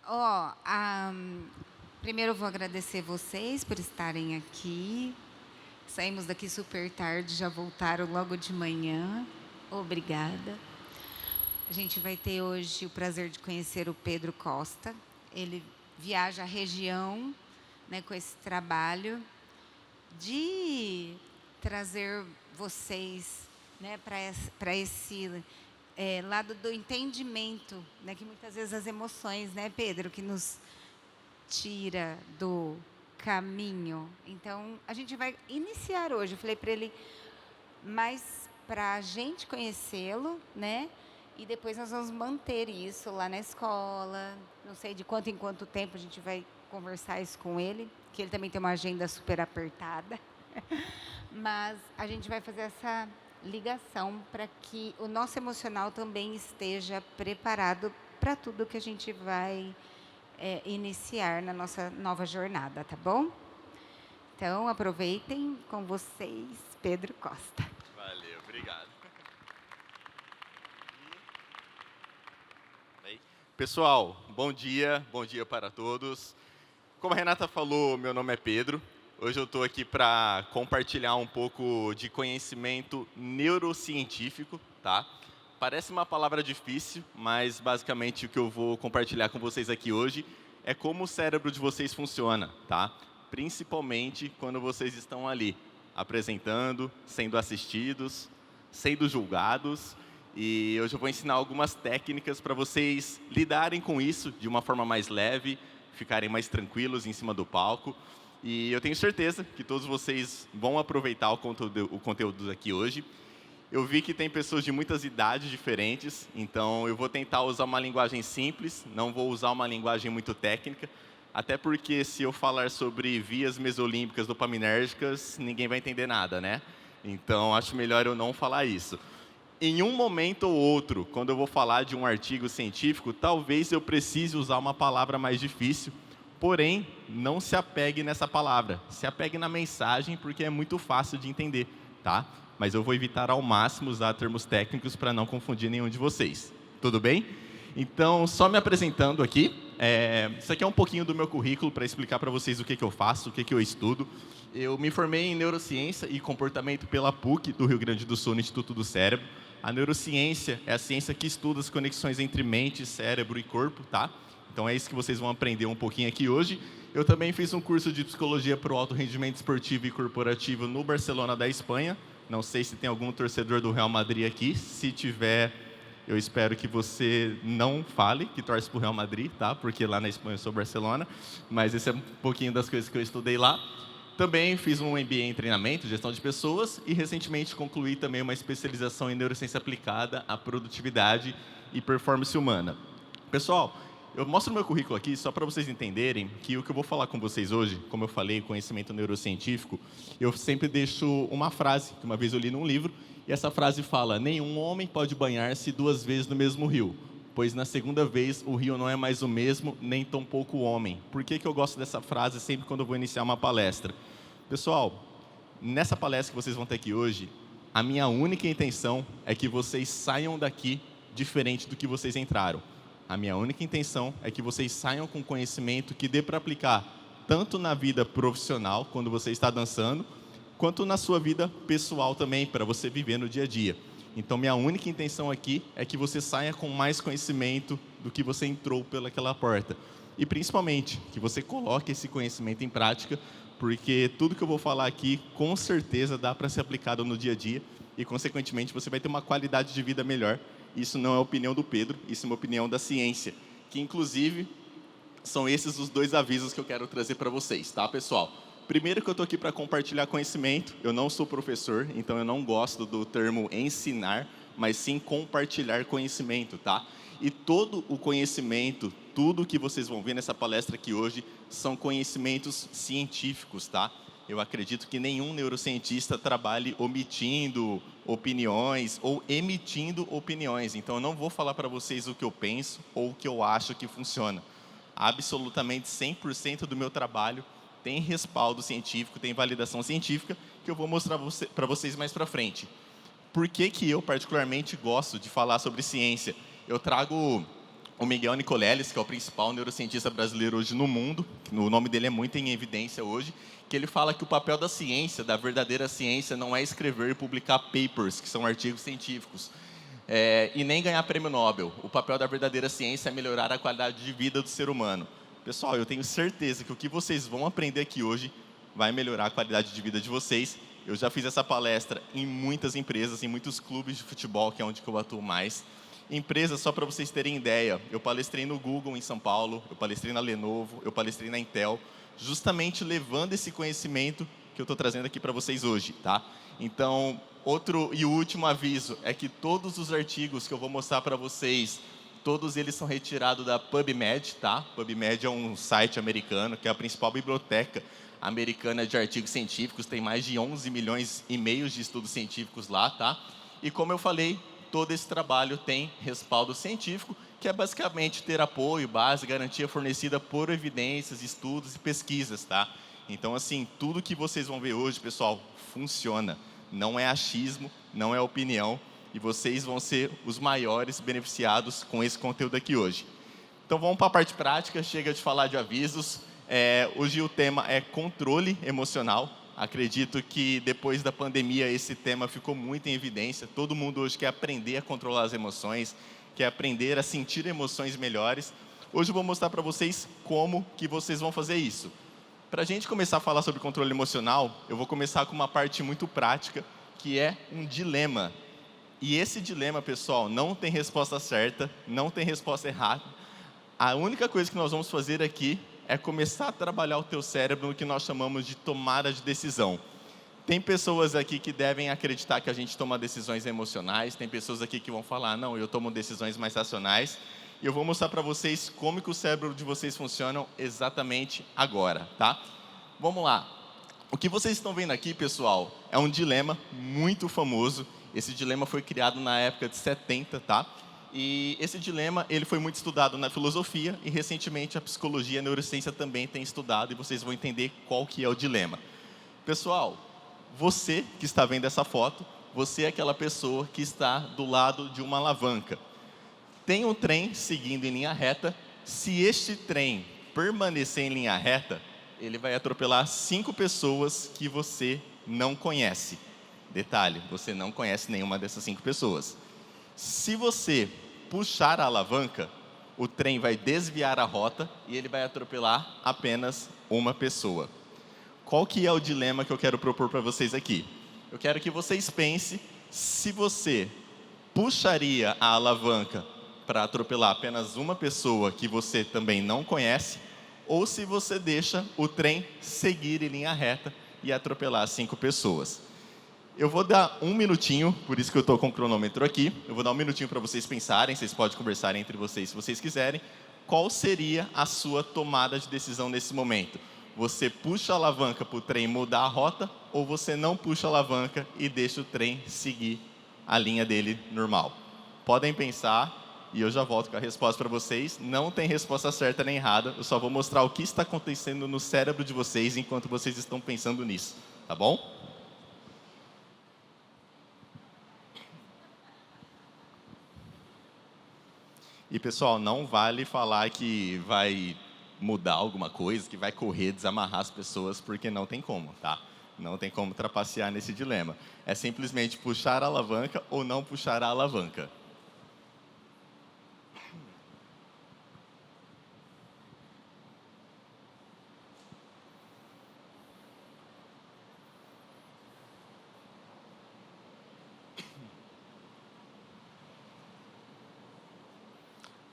Ó, primeiro eu vou agradecer vocês por estarem aqui. Saímos daqui super tarde, já voltaram logo de manhã. Obrigada. A gente vai ter hoje o prazer de conhecer o Pedro Costa. Ele viaja a região, né, com esse trabalho de trazer vocês, né, para esse lado do entendimento, né, que muitas vezes as emoções, né, Pedro, que nos tira do caminho. Então, a gente vai iniciar hoje. Eu falei para ele, mas para a gente conhecê-lo, né? E depois nós vamos manter isso lá na escola. Não sei de quanto em quanto tempo a gente vai conversar isso com ele, que ele também tem uma agenda super apertada. Mas a gente vai fazer essa ligação para que o nosso emocional também esteja preparado para tudo que a gente vai iniciar na nossa nova jornada, tá bom? Então, aproveitem com vocês, Pedro Costa. Valeu, obrigado. Pessoal, bom dia para todos. Como a Renata falou, meu nome é Pedro. Hoje eu estou aqui para compartilhar um pouco de conhecimento neurocientífico, tá? Parece uma palavra difícil, mas basicamente o que eu vou compartilhar com vocês aqui hoje é como o cérebro de vocês funciona, tá? Principalmente quando vocês estão ali apresentando, sendo assistidos, sendo julgados. E hoje eu vou ensinar algumas técnicas para vocês lidarem com isso de uma forma mais leve, ficarem mais tranquilos em cima do palco. E eu tenho certeza que todos vocês vão aproveitar o conteúdo aqui hoje. Eu vi que tem pessoas de muitas idades diferentes, então eu vou tentar usar uma linguagem simples, não vou usar uma linguagem muito técnica, até porque se eu falar sobre vias mesolímbicas dopaminérgicas, ninguém vai entender nada, né? Então acho melhor eu não falar isso. Em um momento ou outro, quando eu vou falar de um artigo científico, talvez eu precise usar uma palavra mais difícil, porém, não se apegue nessa palavra, se apegue na mensagem, porque é muito fácil de entender, tá? Mas eu vou evitar ao máximo usar termos técnicos para não confundir nenhum de vocês. Tudo bem? Então, só me apresentando aqui, isso aqui é um pouquinho do meu currículo para explicar para vocês o que eu faço, o que eu estudo. Eu me formei em Neurociência e Comportamento pela PUC do Rio Grande do Sul, no Instituto do Cérebro. A neurociência é a ciência que estuda as conexões entre mente, cérebro e corpo, tá? Então é isso que vocês vão aprender um pouquinho aqui hoje. Eu também fiz um curso de psicologia para o alto rendimento esportivo e corporativo no Barcelona da Espanha. Não sei se tem algum torcedor do Real Madrid aqui. Se tiver, eu espero que você não fale que torce para o Real Madrid, tá? Porque lá na Espanha eu sou Barcelona. Mas esse é um pouquinho das coisas que eu estudei lá. Também fiz um MBA em treinamento, gestão de pessoas e recentemente concluí também uma especialização em neurociência aplicada à produtividade e performance humana. Pessoal, eu mostro o meu currículo aqui só para vocês entenderem que o que eu vou falar com vocês hoje, como eu falei, conhecimento neurocientífico, eu sempre deixo uma frase, que uma vez eu li num livro, e essa frase fala: nenhum homem pode banhar-se 2 vezes no mesmo rio, pois na segunda vez o rio não é mais o mesmo, nem tampouco o homem. Por que eu gosto dessa frase sempre quando eu vou iniciar uma palestra? Pessoal, nessa palestra que vocês vão ter aqui hoje, a minha única intenção é que vocês saiam daqui diferente do que vocês entraram. A minha única intenção é que vocês saiam com conhecimento que dê para aplicar tanto na vida profissional, quando você está dançando, quanto na sua vida pessoal também, para você viver no dia a dia. Então, minha única intenção aqui é que você saia com mais conhecimento do que você entrou pelaquela porta. E, principalmente, que você coloque esse conhecimento em prática, porque tudo que eu vou falar aqui, com certeza, dá para ser aplicado no dia a dia e, consequentemente, você vai ter uma qualidade de vida melhor. Isso não é a opinião do Pedro, isso é uma opinião da ciência, que, inclusive, são esses os 2 avisos que eu quero trazer para vocês, tá, pessoal? Primeiro que eu estou aqui para compartilhar conhecimento, eu não sou professor, então eu não gosto do termo ensinar, mas sim compartilhar conhecimento, tá? E todo o conhecimento, tudo que vocês vão ver nessa palestra aqui hoje, são conhecimentos científicos, tá? Eu acredito que nenhum neurocientista trabalhe omitindo opiniões ou emitindo opiniões. Então, eu não vou falar para vocês o que eu penso ou o que eu acho que funciona. Absolutamente 100% do meu trabalho tem respaldo científico, tem validação científica, que eu vou mostrar para vocês mais para frente. Por que eu particularmente gosto de falar sobre ciência? Eu trago o Miguel Nicoleles, que é o principal neurocientista brasileiro hoje no mundo, o nome dele é muito em evidência hoje, que ele fala que o papel da ciência, da verdadeira ciência, não é escrever e publicar papers, que são artigos científicos, e nem ganhar prêmio Nobel. O papel da verdadeira ciência é melhorar a qualidade de vida do ser humano. Pessoal, eu tenho certeza que o que vocês vão aprender aqui hoje vai melhorar a qualidade de vida de vocês. Eu já fiz essa palestra em muitas empresas, em muitos clubes de futebol, que é onde eu atuo mais. Empresas, só para vocês terem ideia, eu palestrei no Google em São Paulo, eu palestrei na Lenovo, eu palestrei na Intel, justamente levando esse conhecimento que eu estou trazendo aqui para vocês hoje, tá? Então, outro e último aviso é que todos os artigos que eu vou mostrar para vocês, todos eles são retirados da PubMed, tá? PubMed é um site americano, que é a principal biblioteca americana de artigos científicos, tem mais de 11 milhões e meio de estudos científicos lá, tá? E como eu falei, todo esse trabalho tem respaldo científico, que é basicamente ter apoio, base, garantia fornecida por evidências, estudos e pesquisas, tá? Então, assim, tudo que vocês vão ver hoje, pessoal, funciona. Não é achismo, não é opinião, e vocês vão ser os maiores beneficiados com esse conteúdo aqui hoje. Então, vamos para a parte prática, chega de falar de avisos. Hoje o tema é controle emocional. Acredito que depois da pandemia esse tema ficou muito em evidência. Todo mundo hoje quer aprender a controlar as emoções, quer aprender a sentir emoções melhores. Hoje eu vou mostrar para vocês como que vocês vão fazer isso. Para a gente começar a falar sobre controle emocional, eu vou começar com uma parte muito prática, que é um dilema. E esse dilema, pessoal, não tem resposta certa, não tem resposta errada. A única coisa que nós vamos fazer aqui é começar a trabalhar o teu cérebro no que nós chamamos de tomada de decisão. Tem pessoas aqui que devem acreditar que a gente toma decisões emocionais, tem pessoas aqui que vão falar, não, eu tomo decisões mais racionais, e eu vou mostrar para vocês como que o cérebro de vocês funciona exatamente agora, tá? Vamos lá. O que vocês estão vendo aqui, pessoal, é um dilema muito famoso. Esse dilema foi criado na época de 70, tá? E esse dilema, ele foi muito estudado na filosofia e recentemente a psicologia e a neurociência também tem estudado e vocês vão entender qual que é o dilema. Pessoal, você que está vendo essa foto, você é aquela pessoa que está do lado de uma alavanca. Tem um trem seguindo em linha reta. Se este trem permanecer em linha reta, ele vai atropelar 5 pessoas que você não conhece. Detalhe, você não conhece nenhuma dessas 5 pessoas. Se você puxar a alavanca, o trem vai desviar a rota e ele vai atropelar apenas uma pessoa. Qual que é o dilema que eu quero propor para vocês aqui? Eu quero que vocês pensem se você puxaria a alavanca para atropelar apenas uma pessoa que você também não conhece, ou se você deixa o trem seguir em linha reta e atropelar 5 pessoas. Eu vou dar um minutinho, por isso que eu estou com o cronômetro aqui. Eu vou dar um minutinho para vocês pensarem, vocês podem conversar entre vocês se vocês quiserem. Qual seria a sua tomada de decisão nesse momento? Você puxa a alavanca para o trem mudar a rota, ou você não puxa a alavanca e deixa o trem seguir a linha dele normal? Podem pensar e eu já volto com a resposta para vocês. Não tem resposta certa nem errada, eu só vou mostrar o que está acontecendo no cérebro de vocês enquanto vocês estão pensando nisso, tá bom? E, pessoal, não vale falar que vai mudar alguma coisa, que vai correr, desamarrar as pessoas, porque não tem como, tá? Não tem como trapacear nesse dilema. É simplesmente puxar a alavanca ou não puxar a alavanca.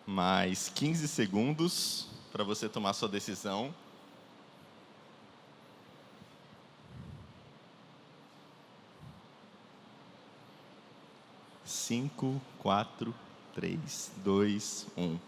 Mais 15 segundos para você tomar sua decisão. 5, 4, 3, 2, 1.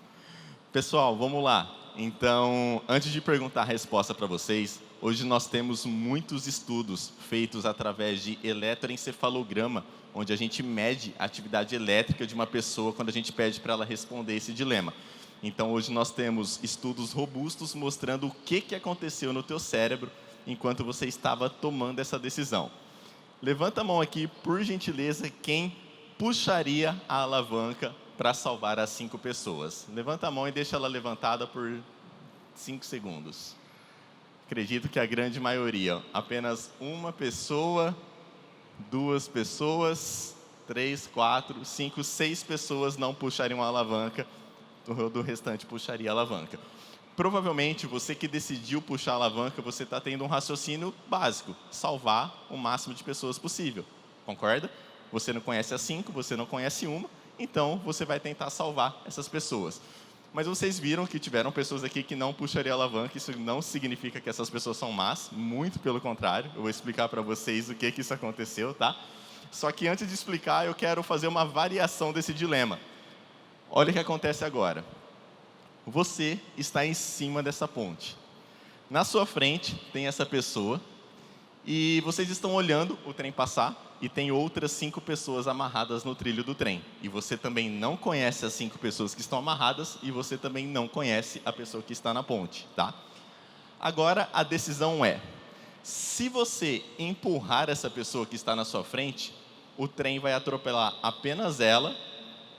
Pessoal, vamos lá. Então, antes de perguntar a resposta para vocês, hoje nós temos muitos estudos feitos através de eletroencefalograma, onde a gente mede a atividade elétrica de uma pessoa quando a gente pede para ela responder esse dilema. Então, hoje nós temos estudos robustos mostrando o que aconteceu no teu cérebro enquanto você estava tomando essa decisão. Levanta a mão aqui, por gentileza, quem puxaria a alavanca para salvar as 5 pessoas? Levanta a mão e deixa ela levantada por 5 segundos. Acredito que a grande maioria, apenas uma pessoa, 2 pessoas, 3, 4, 5, 6 pessoas não puxariam a alavanca, do restante puxaria a alavanca. Provavelmente, você que decidiu puxar a alavanca, você está tendo um raciocínio básico, salvar o máximo de pessoas possível, concorda? Você não conhece as 5, você não conhece uma, então você vai tentar salvar essas pessoas. Mas vocês viram que tiveram pessoas aqui que não puxariam a alavanca, isso não significa que essas pessoas são más, muito pelo contrário, eu vou explicar para vocês o que isso aconteceu, tá? Só que antes de explicar, eu quero fazer uma variação desse dilema. Olha o que acontece agora. Você está em cima dessa ponte. Na sua frente tem essa pessoa e vocês estão olhando o trem passar e tem outras 5 pessoas amarradas no trilho do trem. E você também não conhece as 5 pessoas que estão amarradas e você também não conhece a pessoa que está na ponte, tá? Agora a decisão é, se você empurrar essa pessoa que está na sua frente, o trem vai atropelar apenas ela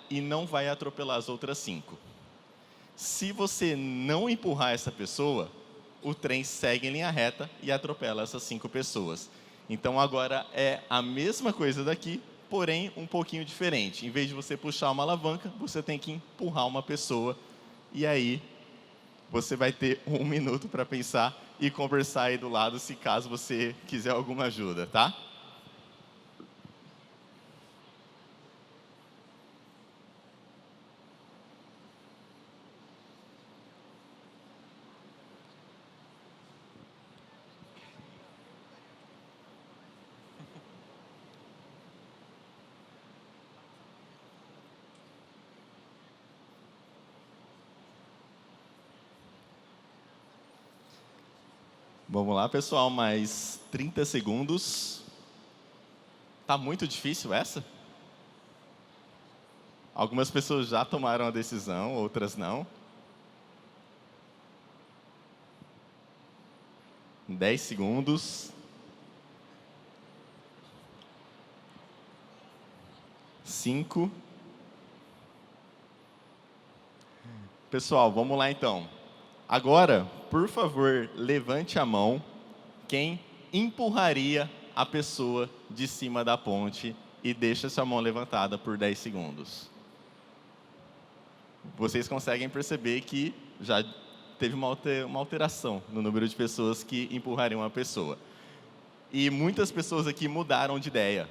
e não vai atropelar as outras 5. Se você não empurrar essa pessoa, o trem segue em linha reta e atropela essas 5 pessoas. Então agora é a mesma coisa daqui, porém um pouquinho diferente. Em vez de você puxar uma alavanca, você tem que empurrar uma pessoa. E aí você vai ter 1 minuto para pensar e conversar aí do lado, se caso você quiser alguma ajuda, tá? Vamos lá, pessoal, mais 30 segundos. Tá muito difícil essa? Algumas pessoas já tomaram a decisão, outras não. 10 segundos. 5. Pessoal, vamos lá então. Agora, por favor, levante a mão quem empurraria a pessoa de cima da ponte e deixa sua mão levantada por 10 segundos. Vocês conseguem perceber que já teve uma alteração no número de pessoas que empurrariam a pessoa. E muitas pessoas aqui mudaram de ideia.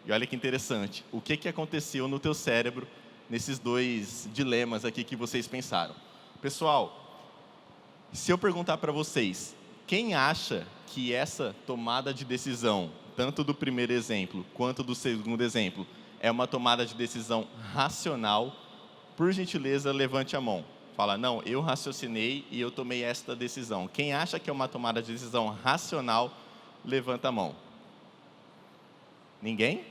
E olha que interessante, o que aconteceu no teu cérebro nesses 2 dilemas aqui que vocês pensaram? Pessoal, se eu perguntar para vocês, quem acha que essa tomada de decisão, tanto do primeiro exemplo quanto do segundo exemplo, é uma tomada de decisão racional, por gentileza, levante a mão. Fala, não, eu raciocinei e eu tomei esta decisão. Quem acha que é uma tomada de decisão racional, levanta a mão. Ninguém?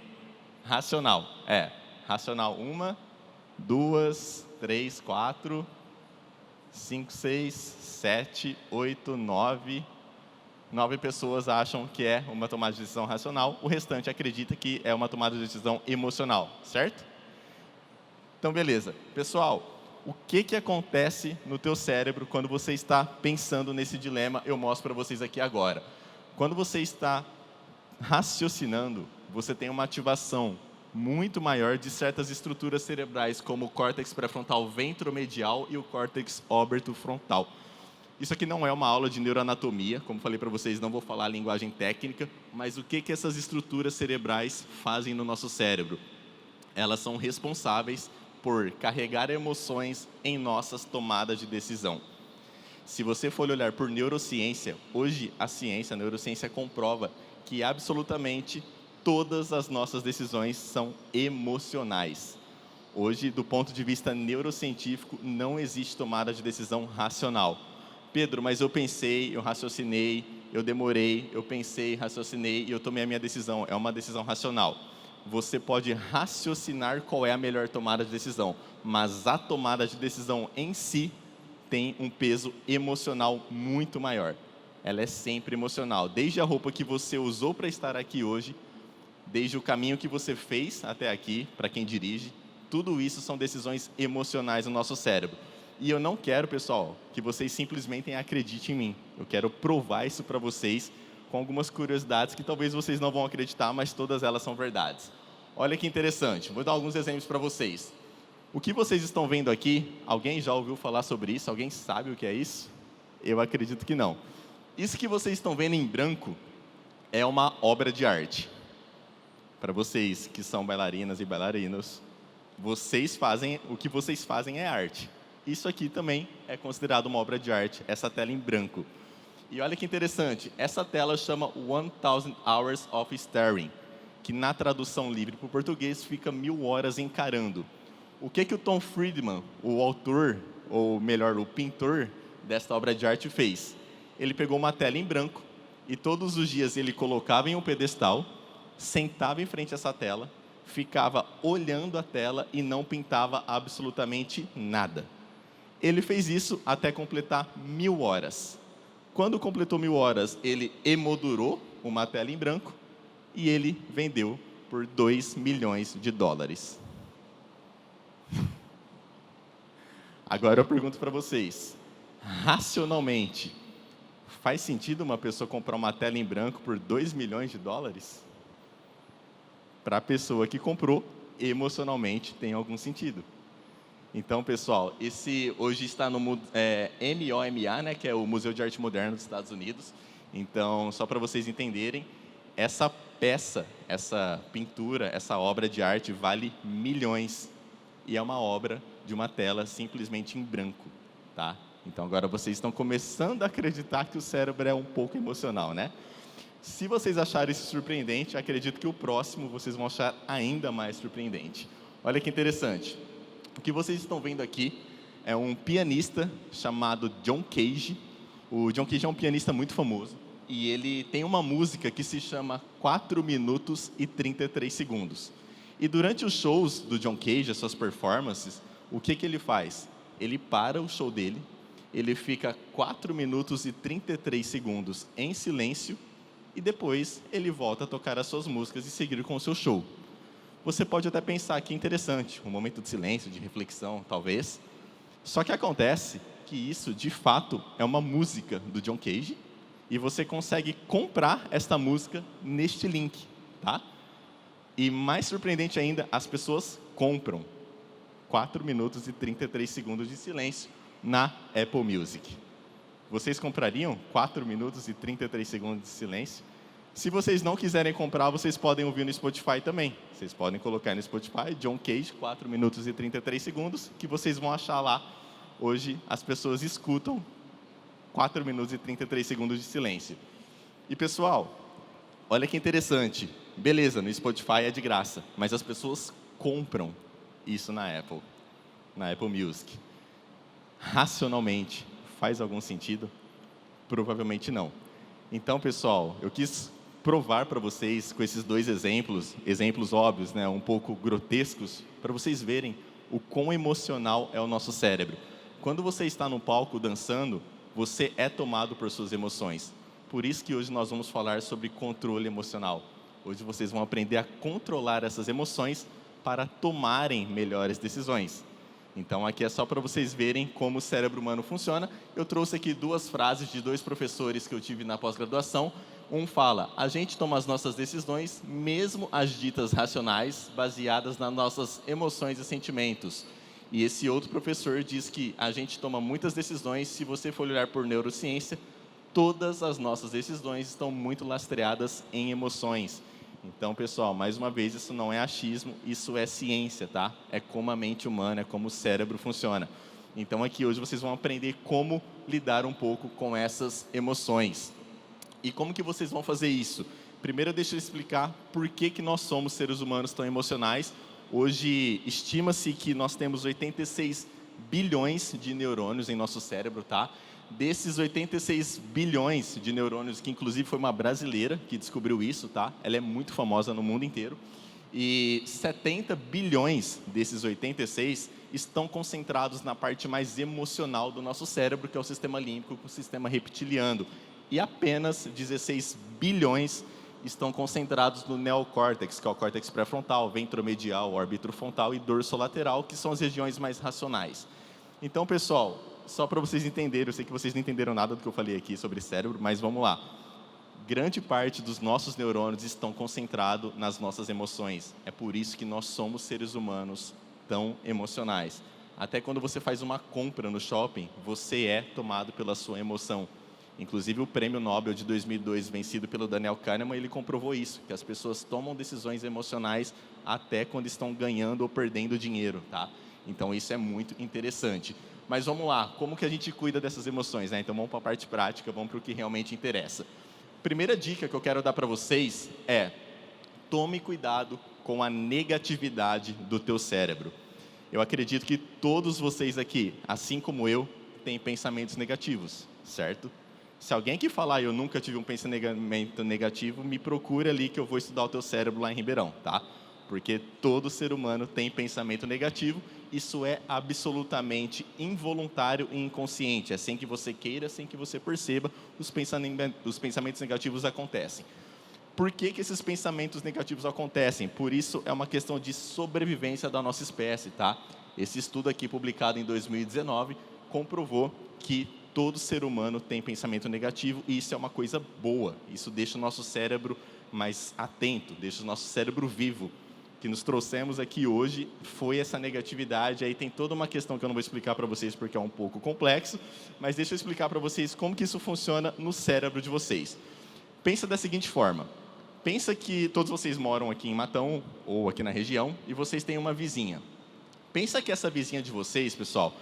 Racional. Racional 1, 2, 3, 4, 5, 6, 7, 8, 9. 9 pessoas acham que é uma tomada de decisão racional. O restante acredita que é uma tomada de decisão emocional, certo? Então, beleza. Pessoal, o que acontece no teu cérebro quando você está pensando nesse dilema? Eu mostro para vocês aqui agora. Quando você está raciocinando, você tem uma ativação muito maior de certas estruturas cerebrais, como o córtex pré-frontal ventromedial e o córtex órbito-frontal. Isso aqui não é uma aula de neuroanatomia, como falei para vocês, não vou falar a linguagem técnica, mas o que essas estruturas cerebrais fazem no nosso cérebro? Elas são responsáveis por carregar emoções em nossas tomadas de decisão. Se você for olhar por neurociência, hoje a neurociência comprova que absolutamente todas as nossas decisões são emocionais. Hoje, do ponto de vista neurocientífico, não existe tomada de decisão racional. Pedro, mas eu pensei, eu raciocinei, eu demorei, eu pensei, raciocinei e eu tomei a minha decisão. É uma decisão racional. Você pode raciocinar qual é a melhor tomada de decisão, mas a tomada de decisão em si tem um peso emocional muito maior. Ela é sempre emocional. Desde a roupa que você usou para estar aqui hoje, desde o caminho que você fez até aqui, para quem dirige, Tudo isso são decisões emocionais no nosso cérebro. E eu não quero, pessoal, que vocês simplesmente acreditem em mim. Eu quero provar isso para vocês com algumas curiosidades que talvez vocês não vão acreditar, mas todas elas são verdades. Olha que interessante, vou dar alguns exemplos para vocês. O que vocês estão vendo aqui, alguém já ouviu falar sobre isso? Alguém sabe o que é isso? Eu acredito que não. Isso que vocês estão vendo em branco é uma obra de arte. Para vocês que são bailarinas e bailarinos, o que vocês fazem é arte. Isso aqui também é considerado uma obra de arte, essa tela em branco. E olha que interessante, essa tela chama 1000 Hours of Staring, que na tradução livre para o português fica 1000 horas encarando. O que o Tom Friedman, o autor, ou melhor, o pintor desta obra de arte fez? Ele pegou uma tela em branco e todos os dias ele colocava em um pedestal, sentava em frente a essa tela, ficava olhando a tela e não pintava absolutamente nada. Ele fez isso até completar 1000 horas. Quando completou 1000 horas, ele emoldurou uma tela em branco e ele vendeu por $2 milhões. Agora eu pergunto para vocês, racionalmente, faz sentido uma pessoa comprar uma tela em branco por $2 milhões? Para a pessoa que comprou, emocionalmente tem algum sentido. Então, pessoal, esse hoje está no MoMA, né, que é o Museu de Arte Moderna dos Estados Unidos. Então, só para vocês entenderem, essa peça, essa pintura, essa obra de arte vale milhões. E é uma obra de uma tela simplesmente em branco, tá? Então, agora vocês estão começando a acreditar que o cérebro é um pouco emocional, né? Se vocês acharem isso surpreendente, acredito que o próximo vocês vão achar ainda mais surpreendente. Olha que interessante. O que vocês estão vendo aqui é um pianista chamado John Cage. O John Cage é um pianista muito famoso e ele tem uma música que se chama 4 minutos e 33 segundos. E durante os shows do John Cage, as suas performances, o que ele faz? Ele para o show dele, ele fica 4 minutos e 33 segundos em silêncio e depois ele volta a tocar as suas músicas e seguir com o seu show. Você pode até pensar que é interessante, um momento de silêncio, de reflexão, talvez. Só que acontece que isso, de fato, é uma música do John Cage e você consegue comprar esta música neste link, tá? E mais surpreendente ainda, as pessoas compram 4 minutos e 33 segundos de silêncio na Apple Music. Vocês comprariam 4 minutos e 33 segundos de silêncio? Se vocês não quiserem comprar, vocês podem ouvir no Spotify também. Vocês podem colocar no Spotify, John Cage, 4 minutos e 33 segundos, que vocês vão achar lá. Hoje, as pessoas escutam 4 minutos e 33 segundos de silêncio. E, pessoal, olha que interessante. Beleza, no Spotify é de graça, mas as pessoas compram isso na Apple Music. Racionalmente, faz algum sentido? Provavelmente não. Então, pessoal, eu quis provar para vocês com esses dois exemplos óbvios, né, um pouco grotescos, para vocês verem o quão emocional é o nosso cérebro. Quando você está no palco dançando, você é tomado por suas emoções. Por isso que hoje nós vamos falar sobre controle emocional. Hoje vocês vão aprender a controlar essas emoções para tomarem melhores decisões. Então, aqui é só para vocês verem como o cérebro humano funciona. Eu trouxe aqui 2 frases de 2 professores que eu tive na pós-graduação. Um fala, a gente toma as nossas decisões, mesmo as ditas racionais, baseadas nas nossas emoções e sentimentos. E esse outro professor diz que a gente toma muitas decisões, se você for olhar por neurociência, todas as nossas decisões estão muito lastreadas em emoções. Então, pessoal, mais uma vez, isso não é achismo, isso é ciência, tá? É como a mente humana, é como o cérebro funciona. Então, aqui hoje vocês vão aprender como lidar um pouco com essas emoções. E como que vocês vão fazer isso? Primeiro, deixa eu explicar por que nós somos seres humanos tão emocionais. Hoje, estima-se que nós temos 86 bilhões de neurônios em nosso cérebro, tá? Desses 86 bilhões de neurônios, que inclusive foi uma brasileira que descobriu isso, tá? Ela é muito famosa no mundo inteiro. E 70 bilhões desses 86 estão concentrados na parte mais emocional do nosso cérebro, que é o sistema límbico, o sistema reptiliano. E apenas 16 bilhões estão concentrados no neocórtex, que é o córtex pré-frontal, ventromedial, orbitofrontal e dorsolateral, que são as regiões mais racionais. Então, pessoal, só para vocês entenderem, eu sei que vocês não entenderam nada do que eu falei aqui sobre cérebro, mas vamos lá. Grande parte dos nossos neurônios estão concentrados nas nossas emoções. É por isso que nós somos seres humanos tão emocionais. Até quando você faz uma compra no shopping, você é tomado pela sua emoção. Inclusive, o Prêmio Nobel de 2002, vencido pelo Daniel Kahneman, ele comprovou isso, que as pessoas tomam decisões emocionais até quando estão ganhando ou perdendo dinheiro, tá? Então, isso é muito interessante. Mas vamos lá, como que a gente cuida dessas emoções, né? Então, vamos para a parte prática, vamos para o que realmente interessa. Primeira dica que eu quero dar para vocês é: tome cuidado com a negatividade do teu cérebro. Eu acredito que todos vocês aqui, assim como eu, têm pensamentos negativos, certo? Se alguém que falar eu nunca tive um pensamento negativo, me procura ali que eu vou estudar o teu cérebro lá em Ribeirão, tá? Porque todo ser humano tem pensamento negativo, isso é absolutamente involuntário e inconsciente, é sem que você queira, sem que você perceba, os pensamentos negativos acontecem. Por que esses pensamentos negativos acontecem? Por isso é uma questão de sobrevivência da nossa espécie, tá? Esse estudo aqui, publicado em 2019, comprovou que todo ser humano tem pensamento negativo e isso é uma coisa boa. Isso deixa o nosso cérebro mais atento, deixa o nosso cérebro vivo. Que nos trouxemos aqui hoje foi essa negatividade. Aí tem toda uma questão que eu não vou explicar para vocês porque é um pouco complexo, mas deixa eu explicar para vocês como que isso funciona no cérebro de vocês. Pensa da seguinte forma. Pensa que todos vocês moram aqui em Matão ou aqui na região e vocês têm uma vizinha. Pensa que essa vizinha de vocês, pessoal,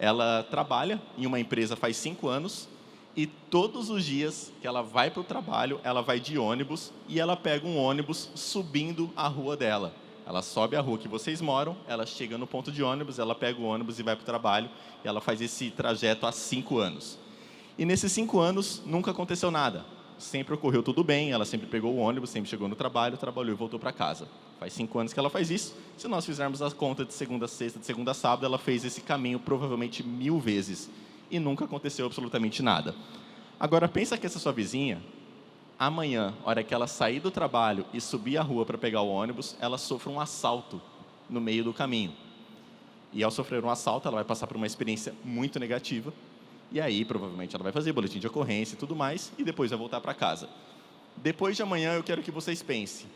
ela trabalha em uma empresa faz 5 anos e todos os dias que ela vai para o trabalho, ela vai de ônibus e ela pega um ônibus subindo a rua dela. Ela sobe a rua que vocês moram, ela chega no ponto de ônibus, ela pega o ônibus e vai para o trabalho e ela faz esse trajeto há 5 anos. E nesses 5 anos nunca aconteceu nada. Sempre ocorreu tudo bem, ela sempre pegou o ônibus, sempre chegou no trabalho, trabalhou e voltou para casa. Faz 5 anos que ela faz isso. Se nós fizermos a conta de segunda a sexta, de segunda a sábado, ela fez esse caminho provavelmente 1000 vezes. E nunca aconteceu absolutamente nada. Agora, pensa que essa sua vizinha, amanhã, hora que ela sair do trabalho e subir a rua para pegar o ônibus, ela sofre um assalto no meio do caminho. E ao sofrer um assalto, ela vai passar por uma experiência muito negativa. E aí, provavelmente, ela vai fazer boletim de ocorrência e tudo mais, e depois vai voltar para casa. Depois de amanhã, eu quero que vocês pensem.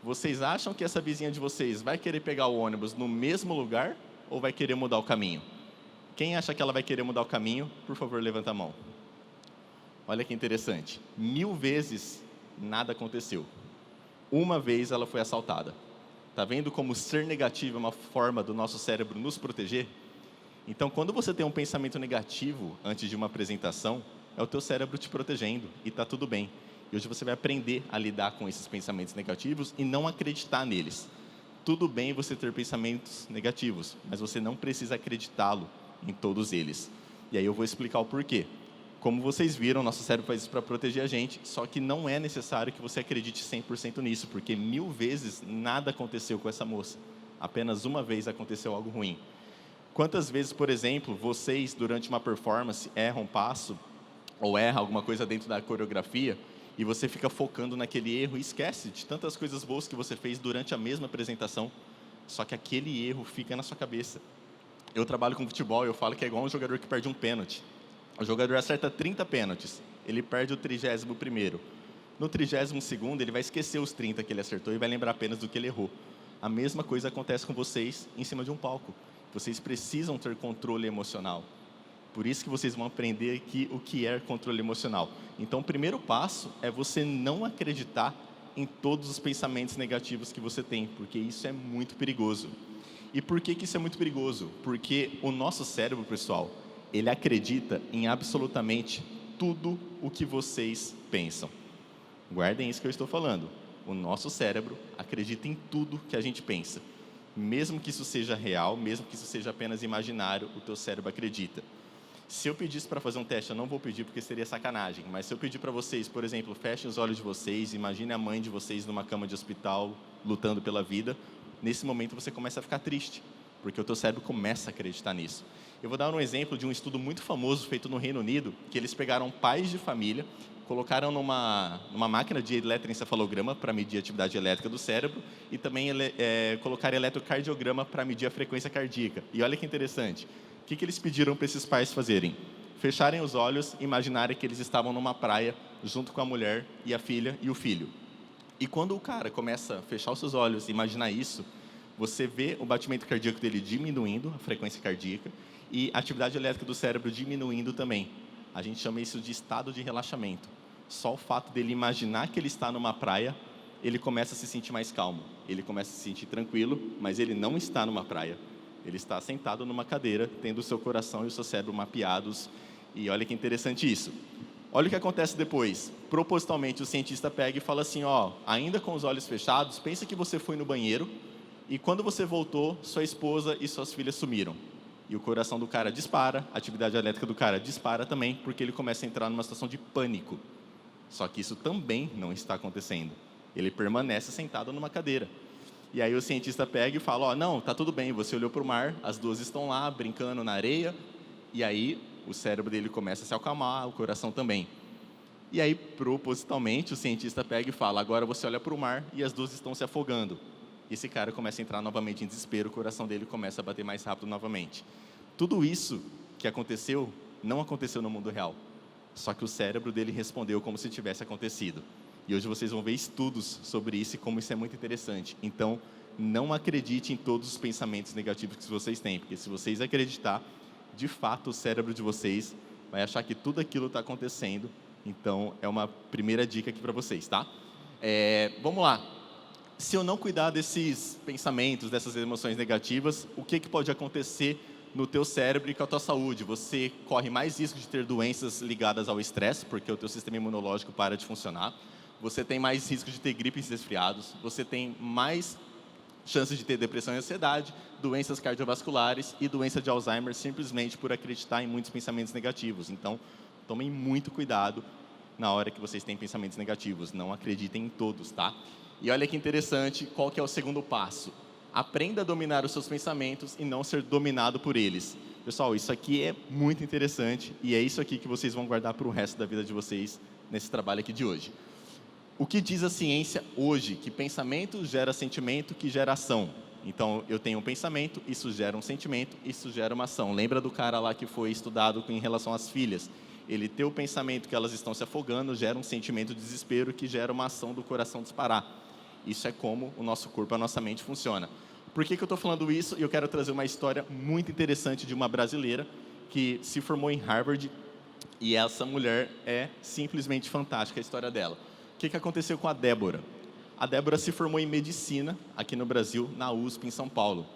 Vocês acham que essa vizinha de vocês vai querer pegar o ônibus no mesmo lugar ou vai querer mudar o caminho? Quem acha que ela vai querer mudar o caminho, por favor, levanta a mão. Olha que interessante. 1000 vezes, nada aconteceu. Uma vez ela foi assaltada. Está vendo como ser negativo é uma forma do nosso cérebro nos proteger? Então, quando você tem um pensamento negativo antes de uma apresentação, é o teu cérebro te protegendo e está tudo bem. E hoje você vai aprender a lidar com esses pensamentos negativos e não acreditar neles. Tudo bem você ter pensamentos negativos, mas você não precisa acreditá-lo em todos eles. E aí eu vou explicar o porquê. Como vocês viram, nosso cérebro faz isso para proteger a gente, só que não é necessário que você acredite 100% nisso, porque 1000 vezes nada aconteceu com essa moça. Apenas uma vez aconteceu algo ruim. Quantas vezes, por exemplo, vocês, durante uma performance, erram um passo ou erram alguma coisa dentro da coreografia e você fica focando naquele erro e esquece de tantas coisas boas que você fez durante a mesma apresentação, só que aquele erro fica na sua cabeça. Eu trabalho com futebol e eu falo que é igual um jogador que perde um pênalti. O jogador acerta 30 pênaltis, ele perde o 31º. No 32º, ele vai esquecer os 30 que ele acertou e vai lembrar apenas do que ele errou. A mesma coisa acontece com vocês em cima de um palco. Vocês precisam ter controle emocional. Por isso que vocês vão aprender aqui o que é controle emocional. Então, o primeiro passo é você não acreditar em todos os pensamentos negativos que você tem, porque isso é muito perigoso. E por que isso é muito perigoso? Porque o nosso cérebro, pessoal, ele acredita em absolutamente tudo o que vocês pensam. Guardem isso que eu estou falando. O nosso cérebro acredita em tudo que a gente pensa. Mesmo que isso seja real, mesmo que isso seja apenas imaginário, o teu cérebro acredita. Se eu pedisse para fazer um teste, eu não vou pedir porque seria sacanagem, mas se eu pedir para vocês, por exemplo, fechem os olhos de vocês, imagine a mãe de vocês numa cama de hospital, lutando pela vida, nesse momento você começa a ficar triste, porque o teu cérebro começa a acreditar nisso. Eu vou dar um exemplo de um estudo muito famoso feito no Reino Unido, que eles pegaram pais de família, colocaram numa máquina de eletroencefalograma para medir a atividade elétrica do cérebro e também colocaram eletrocardiograma para medir a frequência cardíaca. E olha que interessante, o que eles pediram para esses pais fazerem? Fecharem os olhos e imaginarem que eles estavam numa praia junto com a mulher e a filha e o filho. E quando o cara começa a fechar os seus olhos e imaginar isso, você vê o batimento cardíaco dele diminuindo, a frequência cardíaca, e a atividade elétrica do cérebro diminuindo também. A gente chama isso de estado de relaxamento. Só o fato dele imaginar que ele está numa praia, ele começa a se sentir mais calmo. Ele começa a se sentir tranquilo, mas ele não está numa praia. Ele está sentado numa cadeira, tendo o seu coração e o seu cérebro mapeados. E olha que interessante isso. Olha o que acontece depois. Propositalmente, o cientista pega e fala assim, ó, ainda com os olhos fechados, pensa que você foi no banheiro e quando você voltou, sua esposa e suas filhas sumiram. E o coração do cara dispara, a atividade elétrica do cara dispara também, porque ele começa a entrar numa situação de pânico. Só que isso também não está acontecendo. Ele permanece sentado numa cadeira. E aí o cientista pega e fala, ó, não, tá tudo bem, você olhou para o mar, as duas estão lá brincando na areia, e aí o cérebro dele começa a se acalmar, o coração também. E aí, propositalmente, o cientista pega e fala, agora você olha para o mar e as duas estão se afogando. E esse cara começa a entrar novamente em desespero, o coração dele começa a bater mais rápido novamente. Tudo isso que aconteceu, não aconteceu no mundo real. Só que o cérebro dele respondeu como se tivesse acontecido. E hoje vocês vão ver estudos sobre isso e como isso é muito interessante. Então, não acredite em todos os pensamentos negativos que vocês têm, porque se vocês acreditar, de fato, o cérebro de vocês vai achar que tudo aquilo está acontecendo. Então, é uma primeira dica aqui para vocês, tá? Vamos lá. Se eu não cuidar desses pensamentos, dessas emoções negativas, o que pode acontecer no teu cérebro e com a tua saúde? Você corre mais risco de ter doenças ligadas ao estresse, porque o teu sistema imunológico para de funcionar. Você tem mais risco de ter gripes e resfriados. Você tem mais chances de ter depressão e ansiedade, doenças cardiovasculares e doença de Alzheimer, simplesmente por acreditar em muitos pensamentos negativos. Então, tomem muito cuidado na hora que vocês têm pensamentos negativos. Não acreditem em todos, tá? E olha que interessante, qual que é o segundo passo? Aprenda a dominar os seus pensamentos e não ser dominado por eles. Pessoal, isso aqui é muito interessante e é isso aqui que vocês vão guardar para o resto da vida de vocês nesse trabalho aqui de hoje. O que diz a ciência hoje? Que pensamento gera sentimento, que gera ação. Então, eu tenho um pensamento, isso gera um sentimento, isso gera uma ação. Lembra do cara lá que foi estudado em relação às filhas? Ele tem o pensamento que elas estão se afogando, gera um sentimento de desespero, que gera uma ação do coração disparar. Isso é como o nosso corpo, a nossa mente funciona. Por que eu estou falando isso? Eu quero trazer uma história muito interessante de uma brasileira que se formou em Harvard e essa mulher é simplesmente fantástica, a história dela. O que aconteceu com a Débora? A Débora se formou em medicina aqui no Brasil, na USP, em São Paulo.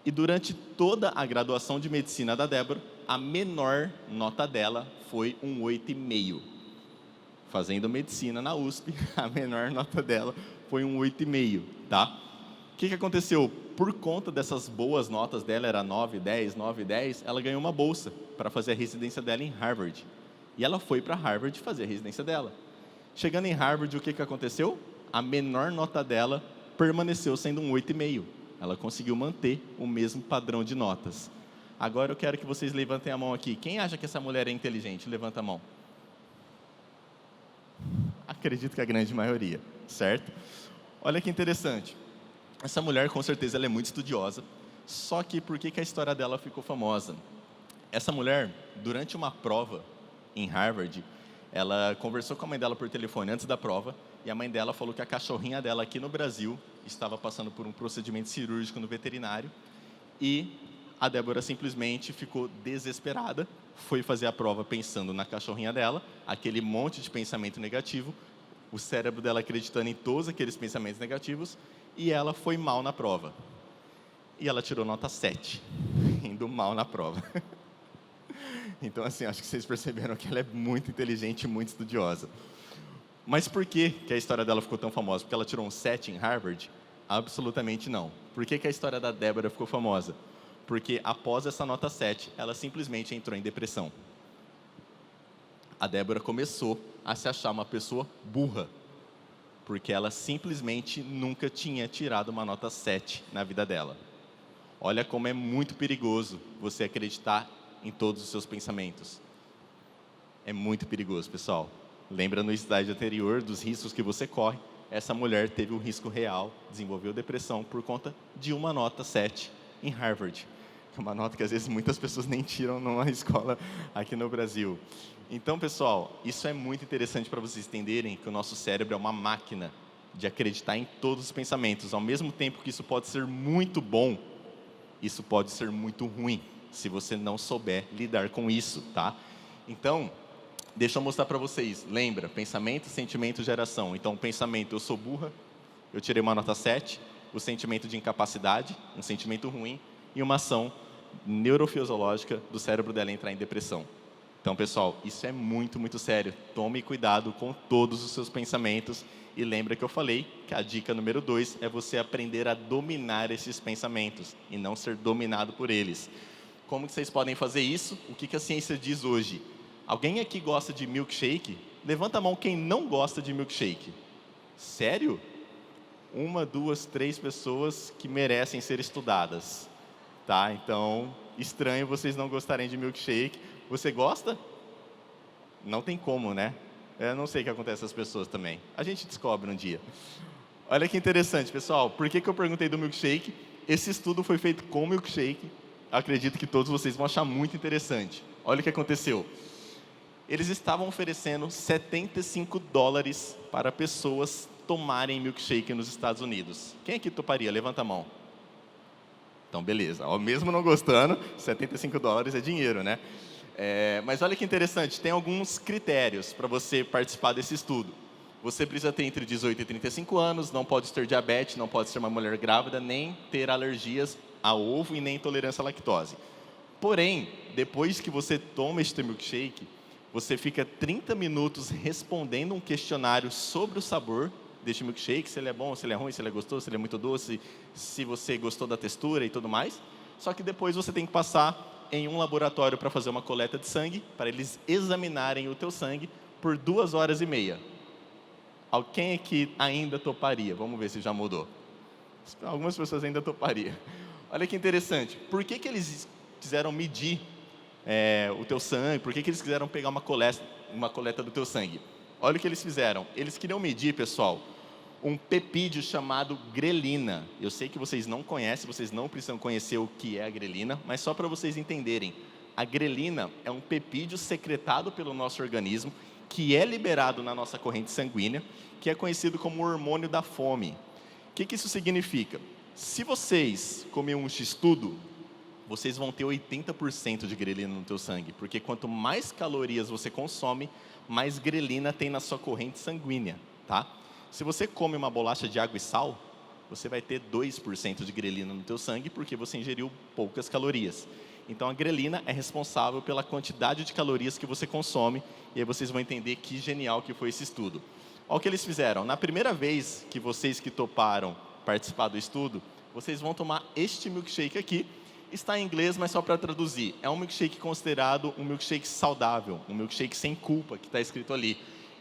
E durante toda a graduação de medicina da Débora, a menor nota dela foi um 8,5. Fazendo medicina na USP, a menor nota dela foi um 8,5, tá? O que aconteceu? Por conta dessas boas notas dela, era 9, 10, 9, 10, ela ganhou uma bolsa para fazer a residência dela em Harvard. E ela foi para Harvard fazer a residência dela. Chegando em Harvard, o que aconteceu? A menor nota dela permaneceu sendo um 8,5. Ela conseguiu manter o mesmo padrão de notas. Agora eu quero que vocês levantem a mão aqui. Quem acha que essa mulher é inteligente? Levanta a mão. Acredito que a grande maioria, certo? Olha que interessante. Essa mulher, com certeza, ela é muito estudiosa. Só que por que a história dela ficou famosa? Essa mulher, durante uma prova em Harvard, ela conversou com a mãe dela por telefone antes da prova, e a mãe dela falou que a cachorrinha dela aqui no Brasil estava passando por um procedimento cirúrgico no veterinário, e a Débora simplesmente ficou desesperada, foi fazer a prova pensando na cachorrinha dela, aquele monte de pensamento negativo, o cérebro dela acreditando em todos aqueles pensamentos negativos, e ela foi mal na prova. E ela tirou nota 7, indo mal na prova. Então, assim, acho que vocês perceberam que ela é muito inteligente e muito estudiosa. Mas por que a história dela ficou tão famosa? Porque ela tirou um 7 em Harvard? Absolutamente não. Por que a história da Débora ficou famosa? Porque após essa nota 7, ela simplesmente entrou em depressão. A Débora começou a se achar uma pessoa burra, porque ela simplesmente nunca tinha tirado uma nota 7 na vida dela. Olha como é muito perigoso você acreditar em todos os seus pensamentos. É muito perigoso, pessoal. Lembra no slide anterior dos riscos que você corre? Essa mulher teve um risco real, desenvolveu depressão por conta de uma nota 7 em Harvard. Uma nota que às vezes muitas pessoas nem tiram numa escola aqui no Brasil. Então, pessoal, isso é muito interessante para vocês entenderem que o nosso cérebro é uma máquina de acreditar em todos os pensamentos. Ao mesmo tempo que isso pode ser muito bom, isso pode ser muito ruim, se você não souber lidar com isso, tá? Então, deixa eu mostrar para vocês. Lembra, pensamento, sentimento, geração. Então, o pensamento, eu sou burra, eu tirei uma nota 7. O sentimento de incapacidade, um sentimento ruim. E uma ação neurofisiológica do cérebro dela entrar em depressão. Então, pessoal, isso é muito, muito sério. Tome cuidado com todos os seus pensamentos. E lembra que eu falei que a dica número 2 é você aprender a dominar esses pensamentos e não ser dominado por eles. Como que vocês podem fazer isso? O que a ciência diz hoje? Alguém aqui gosta de milkshake? Levanta a mão quem não gosta de milkshake. Sério? 1, 2, 3 pessoas que merecem ser estudadas. Tá? Então, estranho vocês não gostarem de milkshake. Você gosta? Não tem como, né? Eu não sei o que acontece com as pessoas também. A gente descobre um dia. Olha que interessante, pessoal. Por que eu perguntei do milkshake? Esse estudo foi feito com milkshake. Acredito que todos vocês vão achar muito interessante. Olha o que aconteceu. Eles estavam oferecendo $75 para pessoas tomarem milkshake nos Estados Unidos. Quem aqui toparia? Levanta a mão. Então, beleza. Mesmo não gostando, $75 é dinheiro, né? Mas olha que interessante, tem alguns critérios para você participar desse estudo. Você precisa ter entre 18 e 35 anos, não pode ter diabetes, não pode ser uma mulher grávida, nem ter alergias a ovo e nem intolerância à lactose. Porém, depois que você toma este milkshake, você fica 30 minutos respondendo um questionário sobre o sabor deste milkshake, se ele é bom, se ele é ruim, se ele é gostoso, se ele é muito doce, se você gostou da textura e tudo mais. Só que depois você tem que passar em um laboratório para fazer uma coleta de sangue, para eles examinarem o teu sangue por 2h30. Quem aqui ainda toparia? Vamos ver se já mudou. Algumas pessoas ainda topariam. Olha que interessante. Por que eles quiseram medir o teu sangue? Por que eles quiseram pegar uma coleta do teu sangue? Olha o que eles fizeram. Eles queriam medir, pessoal, um peptídeo chamado grelina. Eu sei que vocês não conhecem, vocês não precisam conhecer o que é a grelina, mas só para vocês entenderem. A grelina é um peptídeo secretado pelo nosso organismo, que é liberado na nossa corrente sanguínea, que é conhecido como o hormônio da fome. O que isso significa? Se vocês comerem um x-tudo, vocês vão ter 80% de grelina no teu sangue, porque quanto mais calorias você consome, mais grelina tem na sua corrente sanguínea, tá? Se você come uma bolacha de água e sal, você vai ter 2% de grelina no teu sangue, porque você ingeriu poucas calorias. Então, a grelina é responsável pela quantidade de calorias que você consome, e aí vocês vão entender que genial que foi esse estudo. Olha o que eles fizeram. Na primeira vez que vocês que toparam participar do estudo, vocês vão tomar este milkshake aqui. Está em inglês, mas só para traduzir. É um milkshake considerado um milkshake saudável, um milkshake sem culpa, que está escrito ali.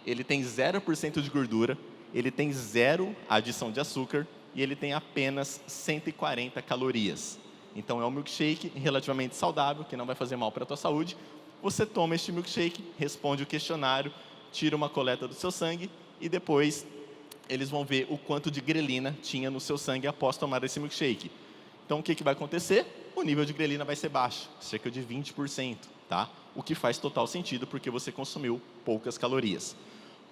Ele tem 0% de gordura, ele tem 0 adição de açúcar e ele tem apenas 140 calorias. Então, é um milkshake relativamente saudável, que não vai fazer mal para a tua saúde. Você toma este milkshake, responde o questionário, tira uma coleta do seu sangue e depois eles vão ver o quanto de grelina tinha no seu sangue após tomar esse milkshake. Então, o que vai acontecer? O nível de grelina vai ser baixo, cerca de 20%, tá? O que faz total sentido, porque você consumiu poucas calorias.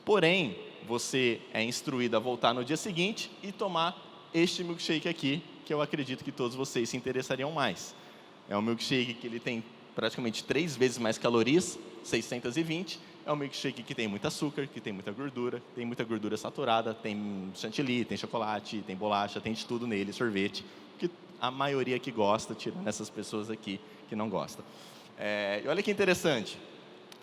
Porém, você é instruído a voltar no dia seguinte e tomar este milkshake aqui, que eu acredito que todos vocês se interessariam mais. É um milkshake que ele tem praticamente 3 vezes mais calorias, 620. É um milkshake que tem muito açúcar, que tem muita gordura saturada, tem chantilly, tem chocolate, tem bolacha, tem de tudo nele, sorvete, que a maioria que gosta, tirando essas pessoas aqui que não gostam. E olha que interessante,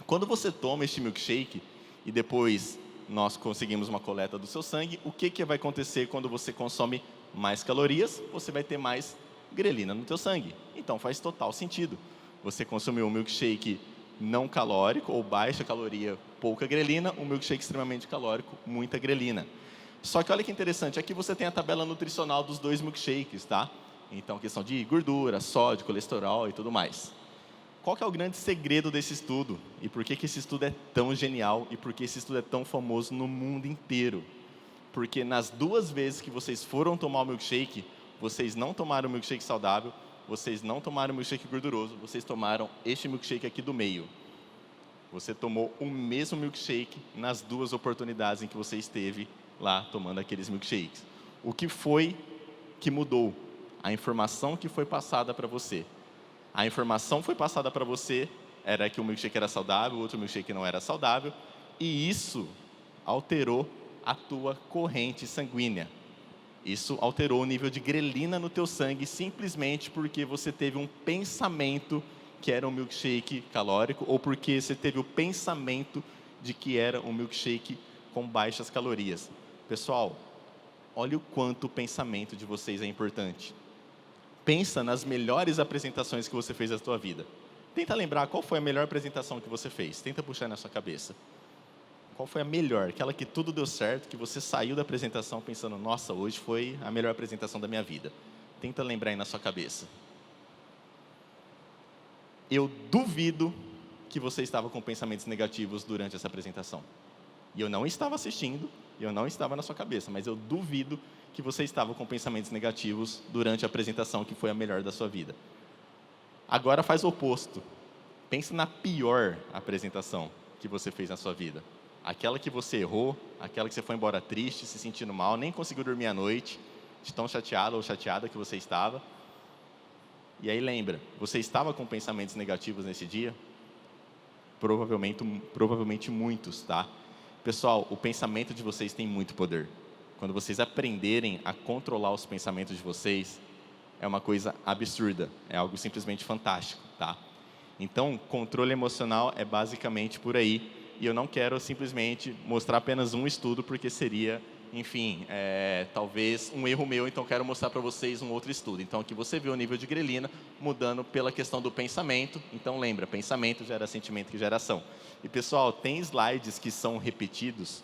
quando você toma este milkshake e depois nós conseguimos uma coleta do seu sangue, o que vai acontecer quando você consome mais calorias? Você vai ter mais grelina no teu sangue. Então faz total sentido. Você consumiu um milkshake não calórico ou baixa caloria, pouca grelina, um milkshake extremamente calórico, muita grelina. Só que olha que interessante, aqui você tem a tabela nutricional dos 2 milkshakes, tá? Então, questão de gordura, sódio, colesterol e tudo mais. Qual que é o grande segredo desse estudo? E por que que esse estudo é tão genial? E por que esse estudo é tão famoso no mundo inteiro? Porque nas 2 vezes que vocês foram tomar o milkshake, vocês não tomaram o milkshake saudável, vocês não tomaram o milkshake gorduroso, vocês tomaram este milkshake aqui do meio. Você tomou o mesmo milkshake nas 2 oportunidades em que você esteve lá tomando aqueles milkshakes. O que foi que mudou? A informação que foi passada para você. A informação foi passada para você era que o milkshake era saudável, o outro milkshake não era saudável, e isso alterou a tua corrente sanguínea. Isso alterou o nível de grelina no teu sangue simplesmente porque você teve um pensamento que era um milkshake calórico ou porque você teve o pensamento de que era um milkshake com baixas calorias. Pessoal, olha o quanto o pensamento de vocês é importante. Pensa nas melhores apresentações que você fez da sua vida. Tenta lembrar qual foi a melhor apresentação que você fez. Tenta puxar na sua cabeça. Qual foi a melhor? Aquela que tudo deu certo, que você saiu da apresentação pensando, nossa, hoje foi a melhor apresentação da minha vida. Tenta lembrar aí na sua cabeça. Eu duvido que você estava com pensamentos negativos durante essa apresentação. E eu não estava assistindo, eu não estava na sua cabeça, mas eu duvido que você estava com pensamentos negativos durante a apresentação que foi a melhor da sua vida. Agora faz o oposto. Pense na pior apresentação que você fez na sua vida. Aquela que você errou, aquela que você foi embora triste, se sentindo mal, nem conseguiu dormir à noite, de tão chateado ou chateada que você estava. E aí lembra, você estava com pensamentos negativos nesse dia? Provavelmente muitos, tá? Pessoal, o pensamento de vocês tem muito poder. Quando vocês aprenderem a controlar os pensamentos de vocês, é uma coisa absurda, é algo simplesmente fantástico, tá? Então, controle emocional é basicamente por aí. E eu não quero simplesmente mostrar apenas um estudo, porque seria, enfim, talvez um erro meu, então quero mostrar para vocês um outro estudo. Então, aqui você vê o nível de grelina mudando pela questão do pensamento. Então, lembra, pensamento gera sentimento que gera ação. E, pessoal, tem slides que são repetidos,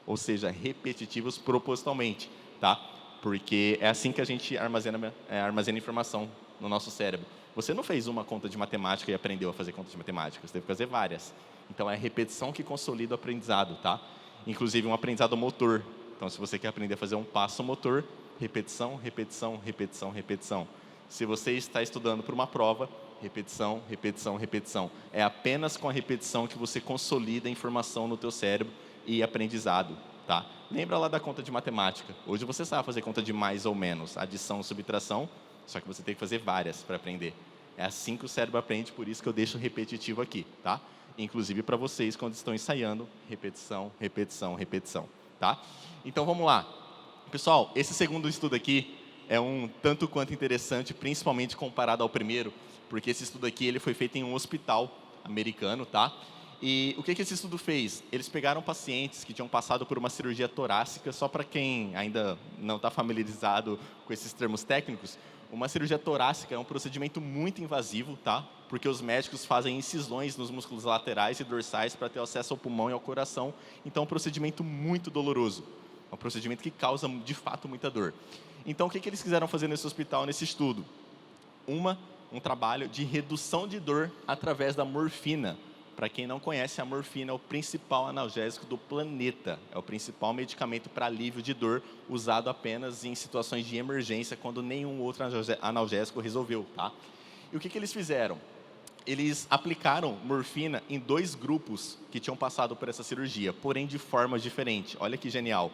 ou seja, repetitivos propositalmente, tá? Porque é assim que a gente armazena informação no nosso cérebro. Você não fez uma conta de matemática e aprendeu a fazer conta de matemática, você teve que fazer várias. Então, é a repetição que consolida o aprendizado, tá? Inclusive, um aprendizado motor. Então, se você quer aprender a fazer um passo motor, repetição, repetição, repetição, repetição. Se você está estudando para uma prova, repetição, repetição, repetição. É apenas com a repetição que você consolida a informação no teu cérebro e aprendizado, tá? Lembra lá da conta de matemática. Hoje você sabe fazer conta de mais ou menos, adição, subtração, só que você tem que fazer várias para aprender. É assim que o cérebro aprende, por isso que eu deixo repetitivo aqui, tá? Inclusive para vocês, quando estão ensaiando, repetição, repetição, repetição, tá? Então, vamos lá. Pessoal, esse segundo estudo aqui é um tanto quanto interessante, principalmente comparado ao primeiro, porque esse estudo aqui ele foi feito em um hospital americano, tá? E o que esse estudo fez? Eles pegaram pacientes que tinham passado por uma cirurgia torácica, só para quem ainda não está familiarizado com esses termos técnicos, uma cirurgia torácica é um procedimento muito invasivo, tá? Porque os médicos fazem incisões nos músculos laterais e dorsais para ter acesso ao pulmão e ao coração. Então, é um procedimento muito doloroso. É um procedimento que causa, de fato, muita dor. Então, o que eles quiseram fazer nesse hospital, nesse estudo? Um trabalho de redução de dor através da morfina. Para quem não conhece, a morfina é o principal analgésico do planeta. É o principal medicamento para alívio de dor, usado apenas em situações de emergência, quando nenhum outro analgésico resolveu, tá? E o que eles fizeram? Eles aplicaram morfina em 2 grupos que tinham passado por essa cirurgia, porém de forma diferente. Olha que genial.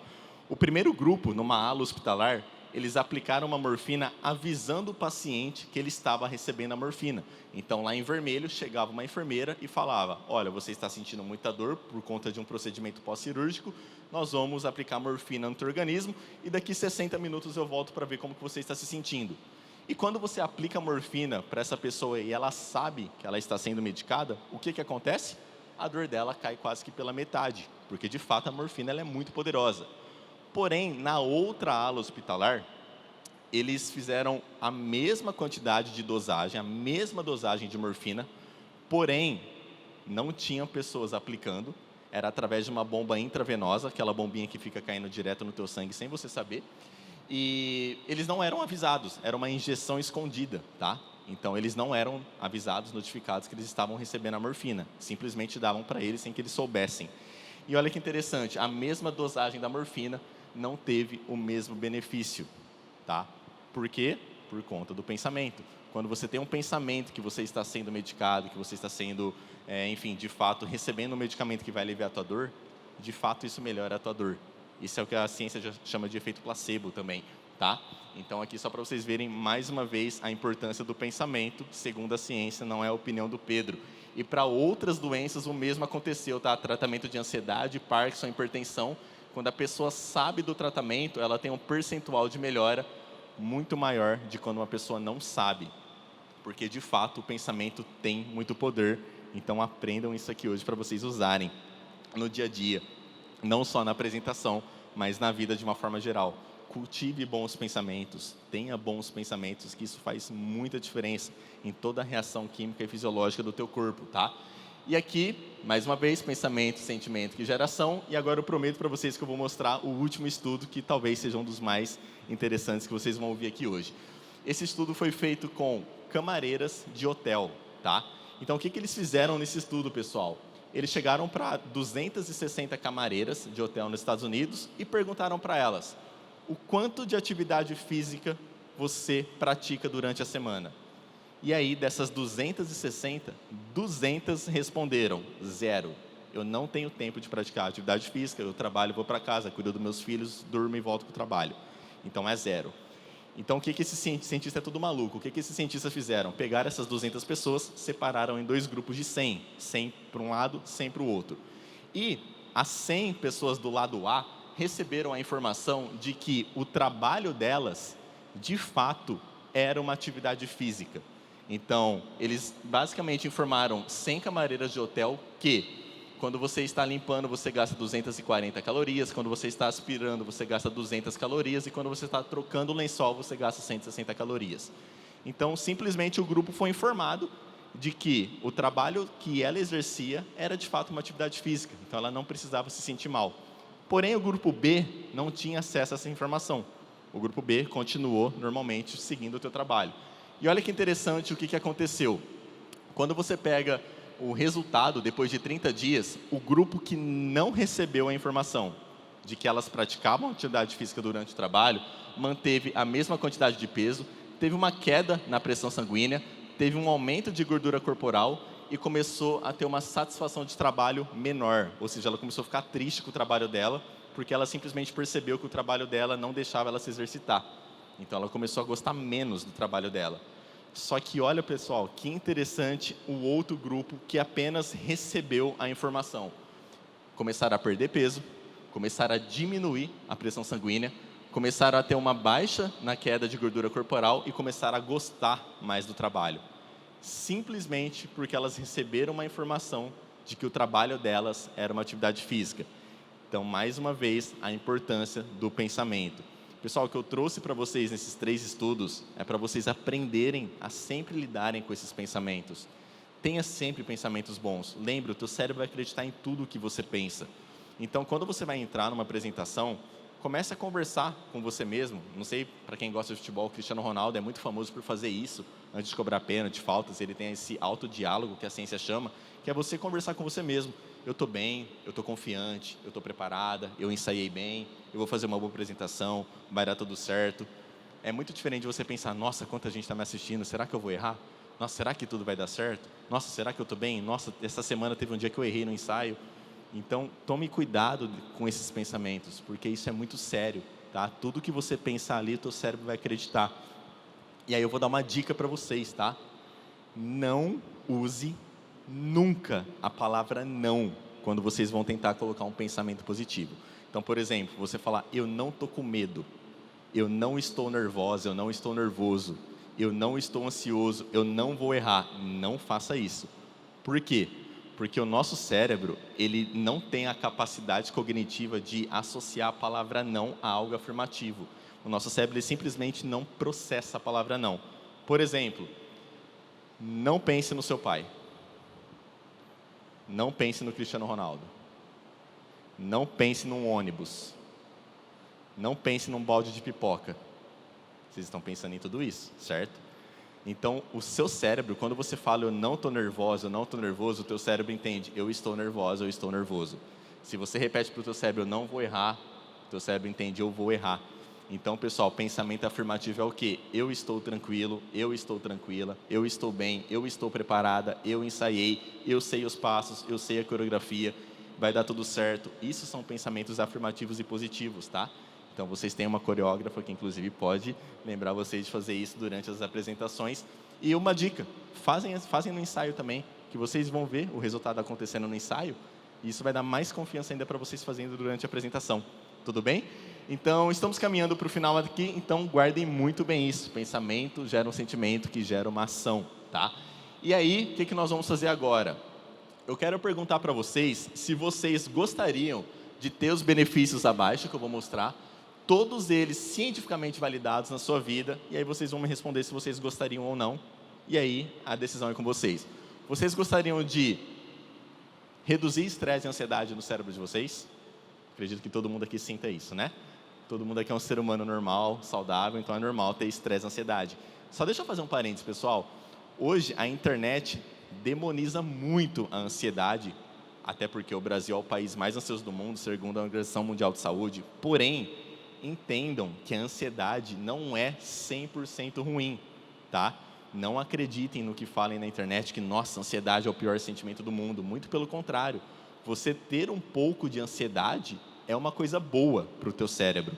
O primeiro grupo, numa ala hospitalar, eles aplicaram uma morfina avisando o paciente que ele estava recebendo a morfina. Então, lá em vermelho, chegava uma enfermeira e falava, olha, você está sentindo muita dor por conta de um procedimento pós-cirúrgico, nós vamos aplicar morfina no teu organismo e daqui 60 minutos eu volto para ver como que você está se sentindo. E quando você aplica morfina para essa pessoa e ela sabe que ela está sendo medicada, o que acontece? A dor dela cai quase que pela metade, porque de fato a morfina ela é muito poderosa. Porém, na outra ala hospitalar, eles fizeram a mesma quantidade de dosagem, a mesma dosagem de morfina, porém, não tinham pessoas aplicando, era através de uma bomba intravenosa, aquela bombinha que fica caindo direto no teu sangue sem você saber, e eles não eram avisados, era uma injeção escondida, tá? Então, eles não eram avisados, notificados que eles estavam recebendo a morfina. Simplesmente davam para eles sem que eles soubessem. E olha que interessante, a mesma dosagem da morfina não teve o mesmo benefício. Tá? Por quê? Por conta do pensamento. Quando você tem um pensamento que você está sendo medicado, que você está sendo, enfim, de fato, recebendo um medicamento que vai aliviar a tua dor, de fato, isso melhora a tua dor. Isso é o que a ciência já chama de efeito placebo também, tá? Então, aqui só para vocês verem, mais uma vez, a importância do pensamento, segundo a ciência, não é a opinião do Pedro. E para outras doenças, o mesmo aconteceu, tá? Tratamento de ansiedade, Parkinson, hipertensão. Quando a pessoa sabe do tratamento, ela tem um percentual de melhora muito maior de quando uma pessoa não sabe. Porque, de fato, o pensamento tem muito poder. Então, aprendam isso aqui hoje para vocês usarem no dia a dia. Não só na apresentação, mas na vida de uma forma geral. Cultive bons pensamentos, tenha bons pensamentos, que isso faz muita diferença em toda a reação química e fisiológica do teu corpo, tá? E aqui, mais uma vez, pensamento, sentimento e geração. E agora eu prometo para vocês que eu vou mostrar o último estudo, que talvez seja um dos mais interessantes que vocês vão ouvir aqui hoje. Esse estudo foi feito com camareiras de hotel, tá? Então, o que eles fizeram nesse estudo, pessoal? Eles chegaram para 260 camareiras de hotel nos Estados Unidos e perguntaram para elas: o quanto de atividade física você pratica durante a semana? E aí, dessas 260, 200 responderam: 0. Eu não tenho tempo de praticar atividade física, eu trabalho, vou para casa, cuido dos meus filhos, durmo e volto para o trabalho. Então, é 0. Então, o que esse cientista é tudo maluco? O que esses cientistas fizeram? Pegaram essas 200 pessoas, separaram em 2 grupos de 100. 100 para um lado, 100 para o outro. E as 100 pessoas do lado A receberam a informação de que o trabalho delas, de fato, era uma atividade física. Então, eles basicamente informaram 100 camareiras de hotel que, quando você está limpando, você gasta 240 calorias, quando você está aspirando, você gasta 200 calorias, e quando você está trocando o lençol, você gasta 160 calorias. Então, simplesmente o grupo foi informado de que o trabalho que ela exercia era, de fato, uma atividade física. Então, ela não precisava se sentir mal. Porém, o grupo B não tinha acesso a essa informação. O grupo B continuou, normalmente, seguindo o teu trabalho. E olha que interessante o que aconteceu. Quando você pega o resultado, depois de 30 dias, o grupo que não recebeu a informação de que elas praticavam atividade física durante o trabalho, manteve a mesma quantidade de peso, teve uma queda na pressão sanguínea, teve um aumento de gordura corporal e começou a ter uma satisfação de trabalho menor. Ou seja, ela começou a ficar triste com o trabalho dela, porque ela simplesmente percebeu que o trabalho dela não deixava ela se exercitar. Então, ela começou a gostar menos do trabalho dela. Só que olha, pessoal, que interessante o outro grupo que apenas recebeu a informação. Começaram a perder peso, começaram a diminuir a pressão sanguínea, começaram a ter uma baixa na queda de gordura corporal e começaram a gostar mais do trabalho. Simplesmente porque elas receberam uma informação de que o trabalho delas era uma atividade física. Então, mais uma vez, a importância do pensamento. Pessoal, o que eu trouxe para vocês nesses 3 estudos é para vocês aprenderem a sempre lidarem com esses pensamentos. Tenha sempre pensamentos bons. Lembre, o teu cérebro vai acreditar em tudo o que você pensa. Então, quando você vai entrar numa apresentação, comece a conversar com você mesmo. Não sei, para quem gosta de futebol, o Cristiano Ronaldo é muito famoso por fazer isso. Antes de cobrar pênalti, faltas, ele tem esse autodiálogo que a ciência chama, que é você conversar com você mesmo. Eu estou bem, eu estou confiante, eu estou preparada, eu ensaiei bem, eu vou fazer uma boa apresentação, vai dar tudo certo. É muito diferente de você pensar: nossa, quanta gente está me assistindo, será que eu vou errar? Nossa, será que tudo vai dar certo? Nossa, será que eu estou bem? Nossa, essa semana teve um dia que eu errei no ensaio. Então, tome cuidado com esses pensamentos, porque isso é muito sério, tá? Tudo que você pensar ali, o teu cérebro vai acreditar. E aí eu vou dar uma dica para vocês, tá? Não use nunca a palavra não quando vocês vão tentar colocar um pensamento positivo. Então, por exemplo, você falar: eu não estou com medo, eu não estou nervosa, eu não estou nervoso, eu não estou ansioso, eu não vou errar. Não faça isso. Por quê? Porque o nosso cérebro, ele não tem a capacidade cognitiva de associar a palavra não a algo afirmativo. O nosso cérebro, ele simplesmente não processa a palavra não. Por exemplo, não pense no seu pai. Não pense no Cristiano Ronaldo. Não pense num ônibus. Não pense num balde de pipoca. Vocês estão pensando em tudo isso, certo? Então, o seu cérebro, quando você fala eu não estou nervosa, eu não estou nervoso, o teu cérebro entende, eu estou nervosa, eu estou nervoso. Se você repete para o teu cérebro, eu não vou errar, o teu cérebro entende, eu vou errar. Então, pessoal, pensamento afirmativo é o quê? Eu estou tranquilo, eu estou tranquila, eu estou bem, eu estou preparada, eu ensaiei, eu sei os passos, eu sei a coreografia, vai dar tudo certo. Isso são pensamentos afirmativos e positivos, tá? Então, vocês têm uma coreógrafa que, inclusive, pode lembrar vocês de fazer isso durante as apresentações. E uma dica, fazem no ensaio também, que vocês vão ver o resultado acontecendo no ensaio, e isso vai dar mais confiança ainda para vocês fazendo durante a apresentação. Tudo bem? Então, estamos caminhando para o final aqui, então guardem muito bem isso. Pensamento gera um sentimento que gera uma ação, tá? E aí, o que nós vamos fazer agora? Eu quero perguntar para vocês se vocês gostariam de ter os benefícios abaixo, que eu vou mostrar, todos eles cientificamente validados na sua vida, e aí vocês vão me responder se vocês gostariam ou não, e aí a decisão é com vocês. Vocês gostariam de reduzir estresse e ansiedade no cérebro de vocês? Acredito que todo mundo aqui sinta isso, né? Todo mundo aqui é um ser humano normal, saudável, então é normal ter estresse e ansiedade. Só deixa eu fazer um parênteses, pessoal. Hoje, a internet demoniza muito a ansiedade, até porque o Brasil é o país mais ansioso do mundo, segundo a Organização Mundial de Saúde. Porém, entendam que a ansiedade não é 100% ruim, tá? Não acreditem no que falem na internet que, nossa, ansiedade é o pior sentimento do mundo. Muito pelo contrário. Você ter um pouco de ansiedade é uma coisa boa para o teu cérebro.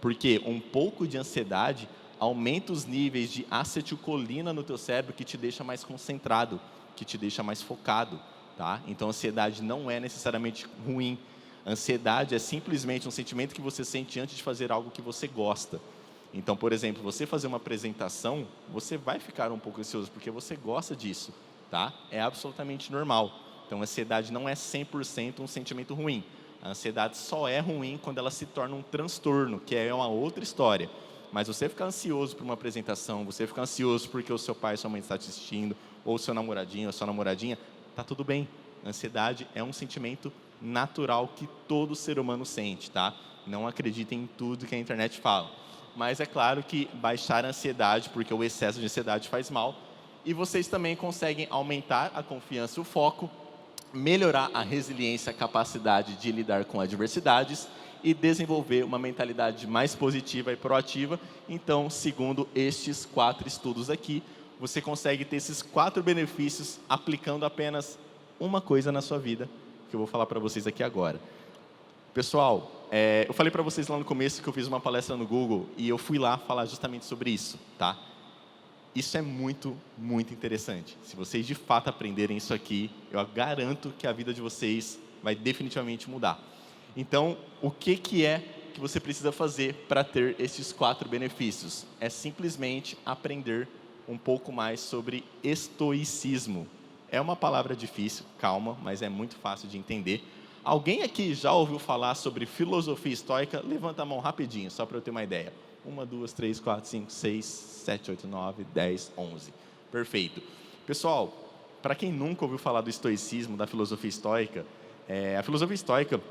Porque um pouco de ansiedade aumenta os níveis de acetilcolina no teu cérebro, que te deixa mais concentrado, que te deixa mais focado, tá? Então, a ansiedade não é necessariamente ruim. Ansiedade é simplesmente um sentimento que você sente antes de fazer algo que você gosta. Então, por exemplo, você fazer uma apresentação, você vai ficar um pouco ansioso, porque você gosta disso, tá? É absolutamente normal. Então, a ansiedade não é 100% um sentimento ruim. A ansiedade só é ruim quando ela se torna um transtorno, que é uma outra história. Mas você ficar ansioso por uma apresentação, você ficar ansioso porque o seu pai e sua mãe estão te assistindo, ou o seu namoradinho, ou a sua namoradinha, tá tudo bem. A ansiedade é um sentimento natural que todo ser humano sente, tá? Não acreditem em tudo que a internet fala. Mas é claro que baixar a ansiedade, porque o excesso de ansiedade faz mal, e vocês também conseguem aumentar a confiança e o foco, melhorar a resiliência, a capacidade de lidar com adversidades e desenvolver uma mentalidade mais positiva e proativa. Então, segundo estes 4 estudos aqui, você consegue ter esses 4 benefícios aplicando apenas uma coisa na sua vida, que eu vou falar para vocês aqui agora. Pessoal, eu falei para vocês lá no começo que eu fiz uma palestra no Google e eu fui lá falar justamente sobre isso, tá? Isso é muito, muito interessante. Se vocês de fato aprenderem isso aqui, eu garanto que a vida de vocês vai definitivamente mudar. Então, o que é que você precisa fazer para ter esses 4 benefícios? É simplesmente aprender um pouco mais sobre estoicismo. É uma palavra difícil, calma, mas é muito fácil de entender. Alguém aqui já ouviu falar sobre filosofia estoica? Levanta a mão rapidinho, só para eu ter uma ideia. 1, 2, 3, 4, 5, 6, 7, 8, 9, 10, 11. Perfeito. Pessoal, para quem nunca ouviu falar do estoicismo, da filosofia estoica, a filosofia estoica,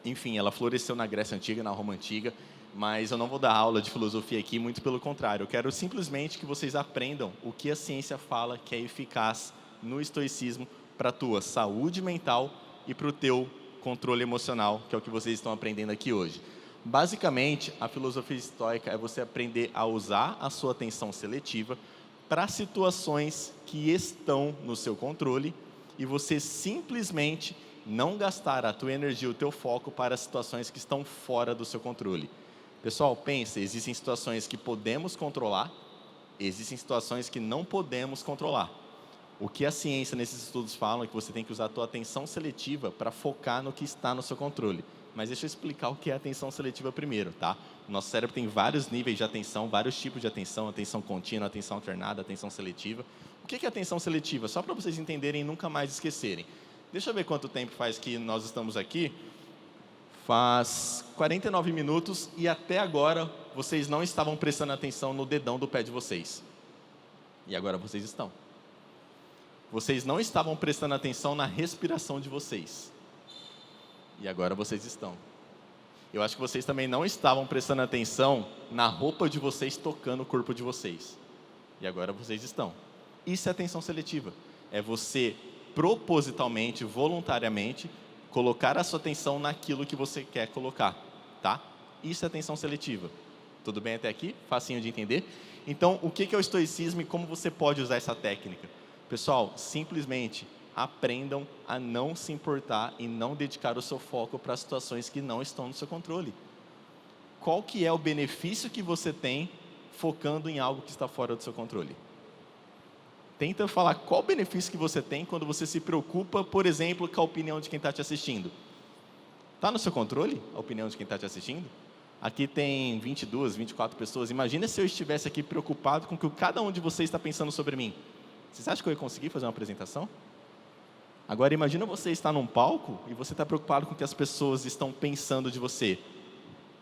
enfim, ela floresceu na Grécia Antiga, na Roma Antiga, mas eu não vou dar aula de filosofia aqui, muito pelo contrário. Eu quero simplesmente que vocês aprendam o que a ciência fala que é eficaz no estoicismo para a tua saúde mental e para o teu controle emocional, que é o que vocês estão aprendendo aqui hoje. Basicamente, a filosofia estoica é você aprender a usar a sua atenção seletiva para situações que estão no seu controle e você simplesmente não gastar a tua energia, o teu foco para situações que estão fora do seu controle. Pessoal, pensa, existem situações que podemos controlar, existem situações que não podemos controlar. O que a ciência nesses estudos fala é que você tem que usar a tua atenção seletiva para focar no que está no seu controle. Mas deixa eu explicar o que é atenção seletiva primeiro, tá? O nosso cérebro tem vários níveis de atenção, vários tipos de atenção contínua, atenção alternada, atenção seletiva. O que é atenção seletiva? Só para vocês entenderem e nunca mais esquecerem. Deixa eu ver quanto tempo faz que nós estamos aqui. Faz 49 minutos e até agora vocês não estavam prestando atenção no dedão do pé de vocês. E agora vocês estão. Vocês não estavam prestando atenção na respiração de vocês. E agora vocês estão. Eu acho que vocês também não estavam prestando atenção na roupa de vocês tocando o corpo de vocês. e agora vocês estão. Isso é atenção seletiva. É você propositalmente, voluntariamente, colocar a sua atenção naquilo que você quer colocar, tá? Isso é atenção seletiva. Tudo bem até aqui? Facinho de entender? Então, o que é o estoicismo e como você pode usar essa técnica? Pessoal, simplesmente aprendam a não se importar e não dedicar o seu foco para situações que não estão no seu controle. Qual que é o benefício que você tem focando em algo que está fora do seu controle? Tenta falar qual o benefício que você tem quando você se preocupa, por exemplo, com a opinião de quem está te assistindo. Está no seu controle a opinião de quem está te assistindo? Aqui tem 22, 24 pessoas. Imagina se eu estivesse aqui preocupado com o que cada um de vocês está pensando sobre mim. Vocês acham que eu ia conseguir fazer uma apresentação? Agora, imagina você estar num palco e você está preocupado com o que as pessoas estão pensando de você.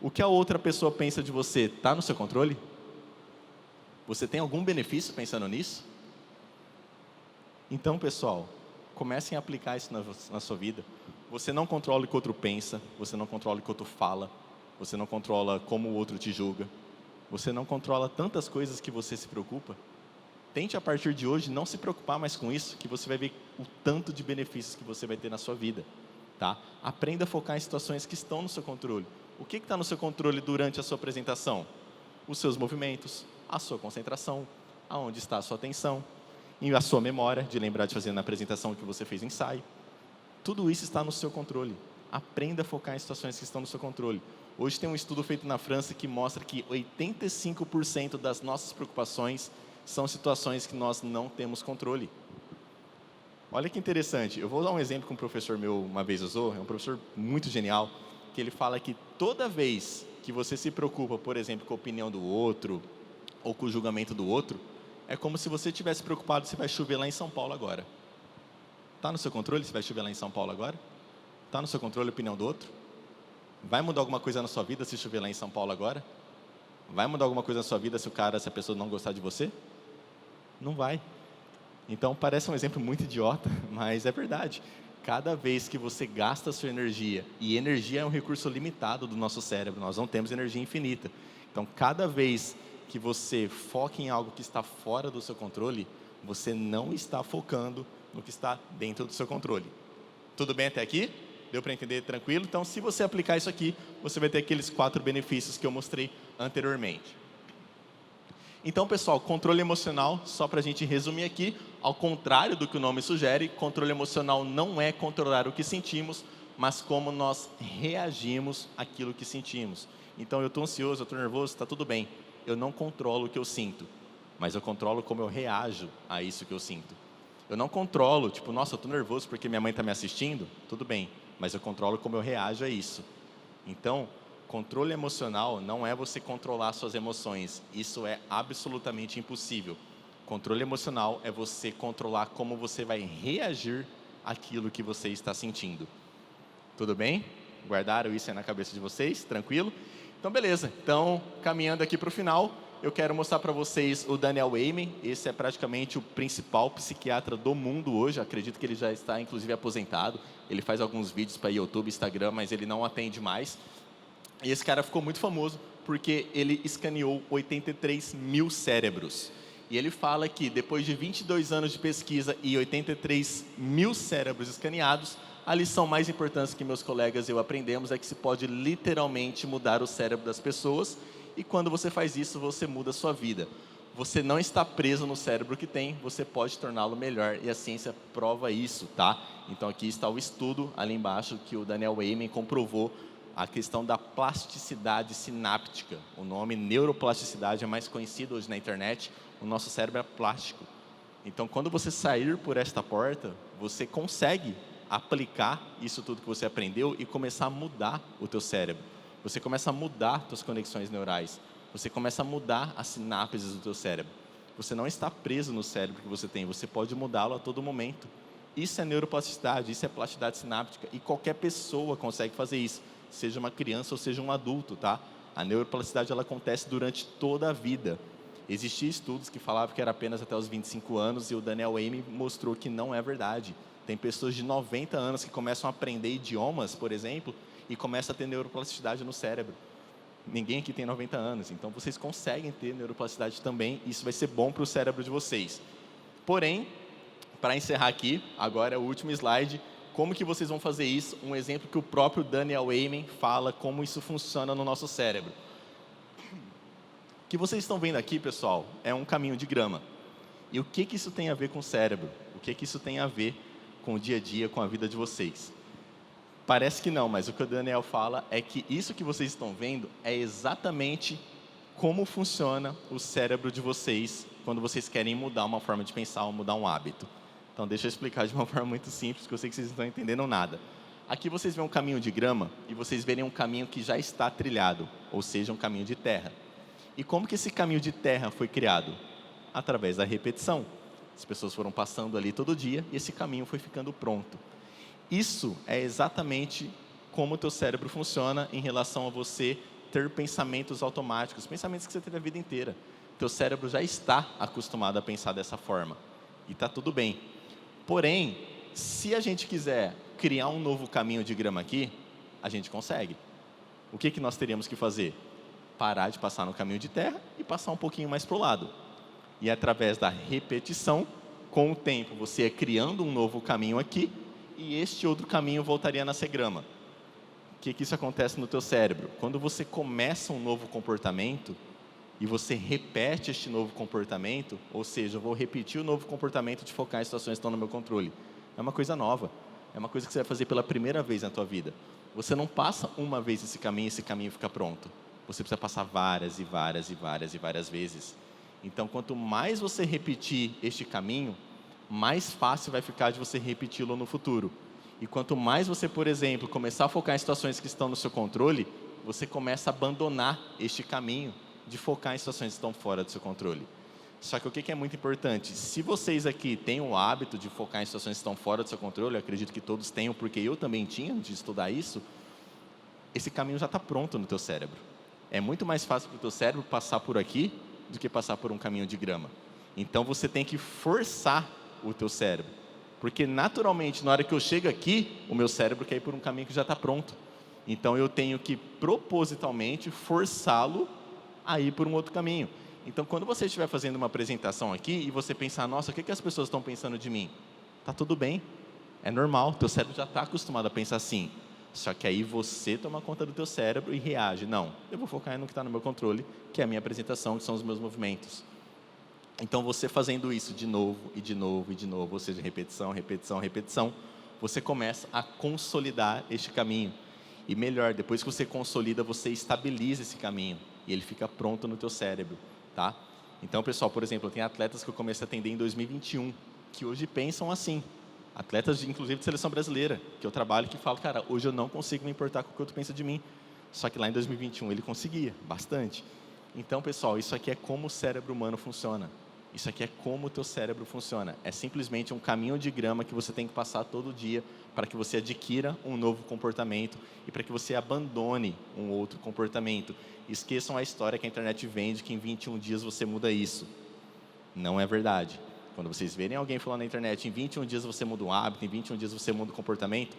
O que a outra pessoa pensa de você está no seu controle? Você tem algum benefício pensando nisso? Então, pessoal, comecem a aplicar isso na sua vida. Você não controla o que o outro pensa, você não controla o que o outro fala, você não controla como o outro te julga, você não controla tantas coisas que você se preocupa. Tente, a partir de hoje, não se preocupar mais com isso, que você vai ver o tanto de benefícios que você vai ter na sua vida. Tá? Aprenda a focar em situações que estão no seu controle. O que está no seu controle durante a sua apresentação? Os seus movimentos, a sua concentração, aonde está a sua atenção, e a sua memória, de lembrar de fazer na apresentação que você fez o ensaio. Tudo isso está no seu controle. Aprenda a focar em situações que estão no seu controle. Hoje tem um estudo feito na França que mostra que 85% das nossas preocupações são situações que nós não temos controle. Olha que interessante. Eu vou dar um exemplo que um professor meu uma vez usou. É um professor muito genial, que ele fala que toda vez que você se preocupa, por exemplo, com a opinião do outro ou com o julgamento do outro, é como se você estivesse preocupado se vai chover lá em São Paulo agora. Está no seu controle se vai chover lá em São Paulo agora? Está no seu controle a opinião do outro? Vai mudar alguma coisa na sua vida se chover lá em São Paulo agora? Vai mudar alguma coisa na sua vida se a pessoa não gostar de você? Não vai. Então, parece um exemplo muito idiota, mas é verdade. Cada vez que você gasta a sua energia, e energia é um recurso limitado do nosso cérebro, nós não temos energia infinita. Então, cada vez que você foca em algo que está fora do seu controle, você não está focando no que está dentro do seu controle. Tudo bem até aqui? Deu para entender tranquilo? Então, se você aplicar isso aqui, você vai ter aqueles 4 benefícios que eu mostrei anteriormente. Então, pessoal, controle emocional, só para a gente resumir aqui, ao contrário do que o nome sugere, controle emocional não é controlar o que sentimos, mas como nós reagimos àquilo que sentimos. Então, eu estou ansioso, eu estou nervoso, está tudo bem. Eu não controlo o que eu sinto, mas eu controlo como eu reajo a isso que eu sinto. Eu não controlo, tipo, nossa, eu estou nervoso porque minha mãe está me assistindo, tudo bem, mas eu controlo como eu reajo a isso. Então, controle emocional não é você controlar suas emoções, isso é absolutamente impossível. Controle emocional é você controlar como você vai reagir àquilo que você está sentindo. Tudo bem? Guardaram isso aí na cabeça de vocês? Tranquilo? Então, beleza. Então, caminhando aqui para o final, eu quero mostrar para vocês o Daniel Amen. Esse é praticamente o principal psiquiatra do mundo hoje. Acredito que ele já está, inclusive, aposentado. Ele faz alguns vídeos para YouTube, Instagram, mas ele não atende mais. E esse cara ficou muito famoso porque ele escaneou 83 mil cérebros. E ele fala que depois de 22 anos de pesquisa e 83 mil cérebros escaneados, a lição mais importante que meus colegas e eu aprendemos é que se pode literalmente mudar o cérebro das pessoas, e quando você faz isso, você muda a sua vida. Você não está preso no cérebro que tem, você pode torná-lo melhor, e a ciência prova isso, tá? Então aqui está o estudo, ali embaixo, que o Daniel Amen comprovou a questão da plasticidade sináptica. O nome neuroplasticidade é mais conhecido hoje na internet. O nosso cérebro é plástico. Então, quando você sair por esta porta, você consegue aplicar isso tudo que você aprendeu e começar a mudar o teu cérebro. Você começa a mudar suas conexões neurais. Você começa a mudar as sinapses do teu cérebro. Você não está preso no cérebro que você tem, você pode mudá-lo a todo momento. Isso é neuroplasticidade, isso é plasticidade sináptica, e qualquer pessoa consegue fazer isso, seja uma criança ou seja um adulto, tá? A neuroplasticidade, ela acontece durante toda a vida. Existiam estudos que falavam que era apenas até os 25 anos, e o Daniel Amen mostrou que não é verdade. Tem pessoas de 90 anos que começam a aprender idiomas, por exemplo, e começam a ter neuroplasticidade no cérebro. Ninguém aqui tem 90 anos, então vocês conseguem ter neuroplasticidade também, e isso vai ser bom para o cérebro de vocês. Porém, para encerrar aqui, agora é o último slide, como que vocês vão fazer isso? Um exemplo que o próprio Daniel Amen fala como isso funciona no nosso cérebro. O que vocês estão vendo aqui, pessoal, é um caminho de grama. E o que isso tem a ver com o cérebro? O que isso tem a ver com o dia a dia, com a vida de vocês? Parece que não, mas o que o Daniel fala é que isso que vocês estão vendo é exatamente como funciona o cérebro de vocês quando vocês querem mudar uma forma de pensar ou mudar um hábito. Então, deixa eu explicar de uma forma muito simples, porque eu sei que vocês não estão entendendo nada. Aqui vocês veem um caminho de grama e vocês verem um caminho que já está trilhado, ou seja, um caminho de terra. E como que esse caminho de terra foi criado? Através da repetição. As pessoas foram passando ali todo dia e esse caminho foi ficando pronto. Isso é exatamente como o teu cérebro funciona em relação a você ter pensamentos automáticos, pensamentos que você teve a vida inteira. Teu cérebro já está acostumado a pensar dessa forma. E está tudo bem. Porém, se a gente quiser criar um novo caminho de grama aqui, a gente consegue. O que nós teríamos que fazer? Parar de passar no caminho de terra e passar um pouquinho mais para o lado. E através da repetição, com o tempo, você é criando um novo caminho aqui, e este outro caminho voltaria a nascer grama. O que isso acontece no teu cérebro? Quando você começa um novo comportamento e você repete este novo comportamento, ou seja, eu vou repetir o novo comportamento de focar em situações que estão no meu controle. É uma coisa nova. É uma coisa que você vai fazer pela primeira vez na tua vida. Você não passa uma vez esse caminho fica pronto. Você precisa passar várias e várias e várias e várias vezes. Então, quanto mais você repetir este caminho, mais fácil vai ficar de você repeti-lo no futuro. E quanto mais você, por exemplo, começar a focar em situações que estão no seu controle, você começa a abandonar este caminho de focar em situações que estão fora do seu controle. Só que o que é muito importante? Se vocês aqui têm o hábito de focar em situações que estão fora do seu controle, eu acredito que todos tenham, porque eu também tinha de estudar isso, esse caminho já está pronto no teu cérebro. É muito mais fácil para o teu cérebro passar por aqui do que passar por um caminho de grama. Então, você tem que forçar o teu cérebro. Porque, naturalmente, na hora que eu chego aqui, o meu cérebro quer ir por um caminho que já está pronto. Então, eu tenho que, propositalmente, forçá-lo a ir por um outro caminho. Então, quando você estiver fazendo uma apresentação aqui e você pensar, nossa, o que as pessoas estão pensando de mim? Está tudo bem. É normal. Teu cérebro já está acostumado a pensar assim. Só que aí você toma conta do teu cérebro e reage. Não, eu vou focar no que está no meu controle, que é a minha apresentação, que são os meus movimentos. Então, você fazendo isso de novo, e de novo, e de novo, ou seja, repetição, repetição, repetição, você começa a consolidar este caminho. E melhor, depois que você consolida, você estabiliza esse caminho. E ele fica pronto no teu cérebro, tá? Então, pessoal, por exemplo, eu tenho atletas que eu comecei a atender em 2021, que hoje pensam assim. Atletas, inclusive, de seleção brasileira, que eu trabalho, que falam, cara, hoje eu não consigo me importar com o que o outro pensa de mim. Só que lá em 2021 ele conseguia, bastante. Então, pessoal, isso aqui é como o cérebro humano funciona. Isso aqui é como o teu cérebro funciona. É simplesmente um caminho de grama que você tem que passar todo dia para que você adquira um novo comportamento e para que você abandone um outro comportamento. Esqueçam a história que a internet vende que em 21 dias você muda isso. Não é verdade. Quando vocês verem alguém falando na internet, em 21 dias você muda um hábito, em 21 dias você muda o comportamento,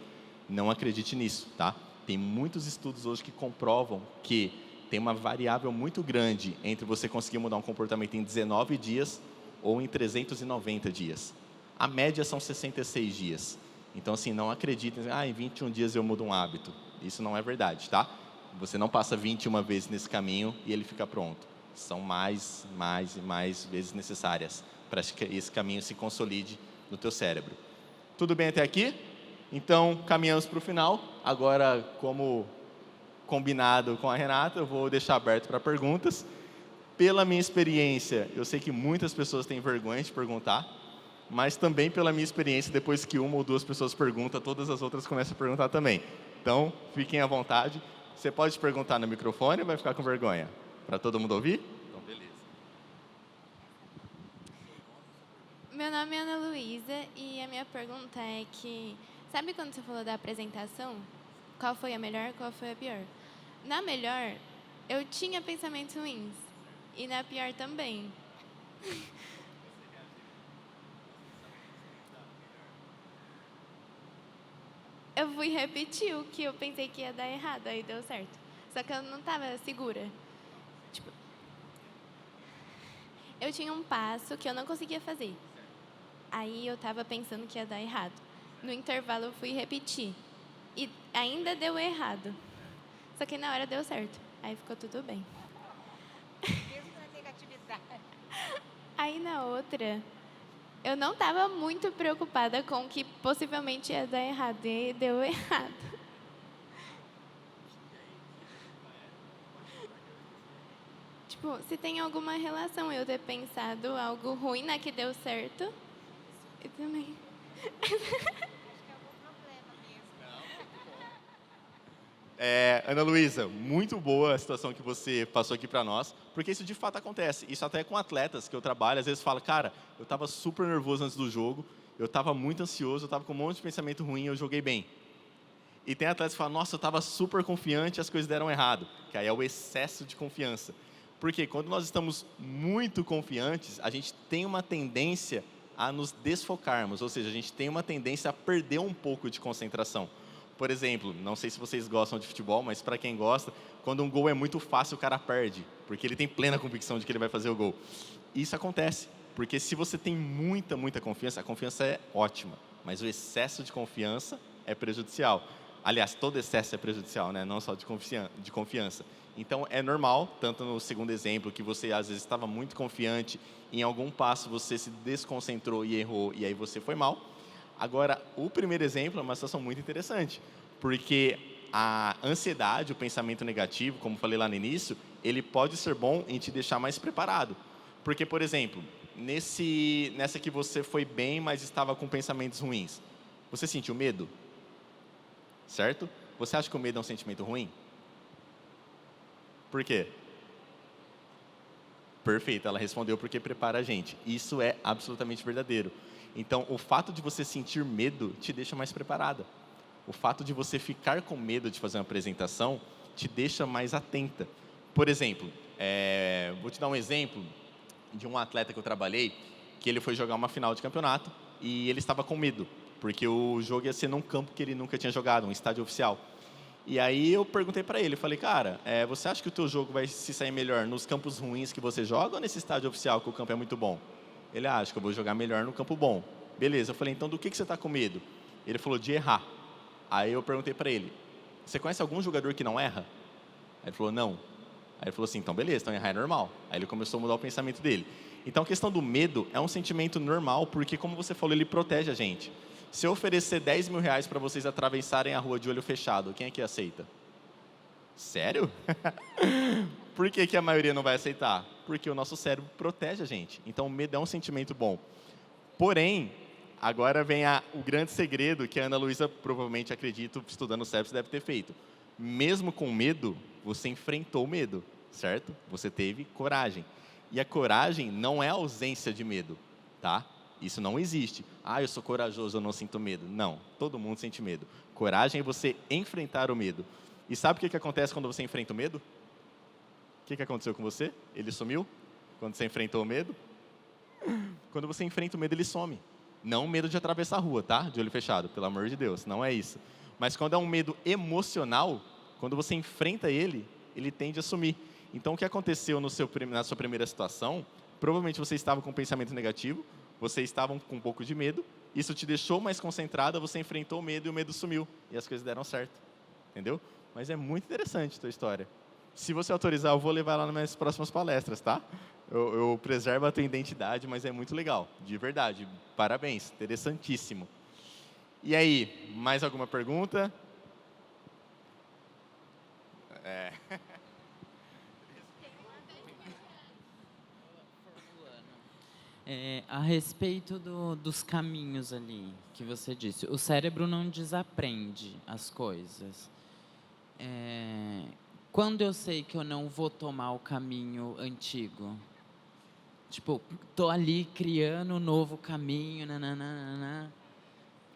não acredite nisso, tá? Tem muitos estudos hoje que comprovam que tem uma variável muito grande entre você conseguir mudar um comportamento em 19 dias ou em 390 dias. A média são 66 dias. Então, assim, não acreditem, em 21 dias eu mudo um hábito. Isso não é verdade, tá? Você não passa 21 vezes nesse caminho e ele fica pronto. São mais e mais vezes necessárias para que esse caminho se consolide no teu cérebro. Tudo bem até aqui? Então, caminhamos para o final. Agora, como combinado com a Renata, eu vou deixar aberto para perguntas. Pela minha experiência, eu sei que muitas pessoas têm vergonha de perguntar, mas também pela minha experiência, depois que uma ou duas pessoas perguntam, todas as outras começam a perguntar também. Então, fiquem à vontade. Você pode perguntar no microfone ou vai ficar com vergonha? Para todo mundo ouvir? Então, beleza. Meu nome é Ana Luísa e a minha pergunta é que, sabe quando você falou da apresentação? Qual foi a melhor, qual foi a pior? Na melhor, eu tinha pensamentos ruins. E na pior também. Eu fui repetir o que eu pensei que ia dar errado, aí deu certo. Só que eu não estava segura. Tipo, eu tinha um passo que eu não conseguia fazer. Aí eu estava pensando que ia dar errado. No intervalo eu fui repetir. E ainda deu errado. Só que na hora deu certo. Aí ficou tudo bem. Mesmo na negatividade. Aí na outra, eu não estava muito preocupada com que possivelmente ia dar errado. E deu errado. Tipo, se tem alguma relação eu ter pensado algo ruim na que deu certo. Eu também. Ana Luísa, muito boa a situação que você passou aqui para nós, porque isso de fato acontece. Isso até com atletas que eu trabalho, às vezes fala, cara, eu estava super nervoso antes do jogo, eu estava muito ansioso, eu estava com um monte de pensamento ruim, eu joguei bem. E tem atletas que falam, nossa, eu estava super confiante, as coisas deram errado. Que aí é o excesso de confiança. Porque quando nós estamos muito confiantes, a gente tem uma tendência a nos desfocarmos, ou seja, a gente tem uma tendência a perder um pouco de concentração. Por exemplo, não sei se vocês gostam de futebol, mas para quem gosta, quando um gol é muito fácil, o cara perde, porque ele tem plena convicção de que ele vai fazer o gol. Isso acontece, porque se você tem muita confiança, a confiança é ótima, mas o excesso de confiança é prejudicial. Aliás, todo excesso é prejudicial, né? Não só de confiança. Então, é normal, tanto no segundo exemplo, que você às vezes estava muito confiante, em algum passo você se desconcentrou e errou, e aí você foi mal. Agora, o primeiro exemplo é uma situação muito interessante, porque a ansiedade, o pensamento negativo, como falei lá no início, ele pode ser bom em te deixar mais preparado. Porque, por exemplo, nessa que você foi bem, mas estava com pensamentos ruins, você sentiu medo? Certo? Você acha que o medo é um sentimento ruim? Por quê? Perfeito, ela respondeu porque prepara a gente. Isso é absolutamente verdadeiro. Então, o fato de você sentir medo te deixa mais preparada. O fato de você ficar com medo de fazer uma apresentação te deixa mais atenta. Por exemplo, vou te dar um exemplo de um atleta que eu trabalhei, que ele foi jogar uma final de campeonato e ele estava com medo, porque o jogo ia ser num campo que ele nunca tinha jogado, um estádio oficial. E aí eu perguntei para ele, falei, cara, você acha que o teu jogo vai se sair melhor nos campos ruins que você joga ou nesse estádio oficial que o campo é muito bom? Ele acha que eu vou jogar melhor no campo bom. Beleza, eu falei, então do que você está com medo? Ele falou, de errar. Aí eu perguntei para ele, você conhece algum jogador que não erra? Aí ele falou, não. Aí ele falou assim, então beleza, então errar é normal. Aí ele começou a mudar o pensamento dele. Então a questão do medo é um sentimento normal, porque como você falou, ele protege a gente. Se eu oferecer 10 mil reais para vocês atravessarem a rua de olho fechado, quem é que aceita? Sério? Por que a maioria não vai aceitar? Porque o nosso cérebro protege a gente. Então o medo é um sentimento bom. Porém, agora vem o grande segredo que a Ana Luísa, provavelmente, acredito, estudando o cérebro, deve ter feito. Mesmo com medo, você enfrentou o medo, certo? Você teve coragem. E a coragem não é a ausência de medo, tá? Isso não existe. Ah, eu sou corajoso, eu não sinto medo. Não, todo mundo sente medo. Coragem é você enfrentar o medo. E sabe o que acontece quando você enfrenta o medo? O que aconteceu com você? Ele sumiu? Quando você enfrentou o medo? Quando você enfrenta o medo, ele some. Não o medo de atravessar a rua, tá? De olho fechado, pelo amor de Deus, não é isso. Mas quando é um medo emocional, quando você enfrenta ele, ele tende a sumir. Então, o que aconteceu na sua primeira situação, provavelmente você estava com um pensamento negativo, vocês estavam com um pouco de medo, isso te deixou mais concentrada, você enfrentou o medo e o medo sumiu. E as coisas deram certo. Entendeu? Mas é muito interessante a tua história. Se você autorizar, eu vou levar lá nas minhas próximas palestras, tá? Eu preservo a tua identidade, mas é muito legal. De verdade. Parabéns. Interessantíssimo. E aí, mais alguma pergunta? A respeito dos caminhos ali que você disse, o cérebro não desaprende as coisas. Quando eu sei que eu não vou tomar o caminho antigo, tipo, tô ali criando um novo caminho, nananana,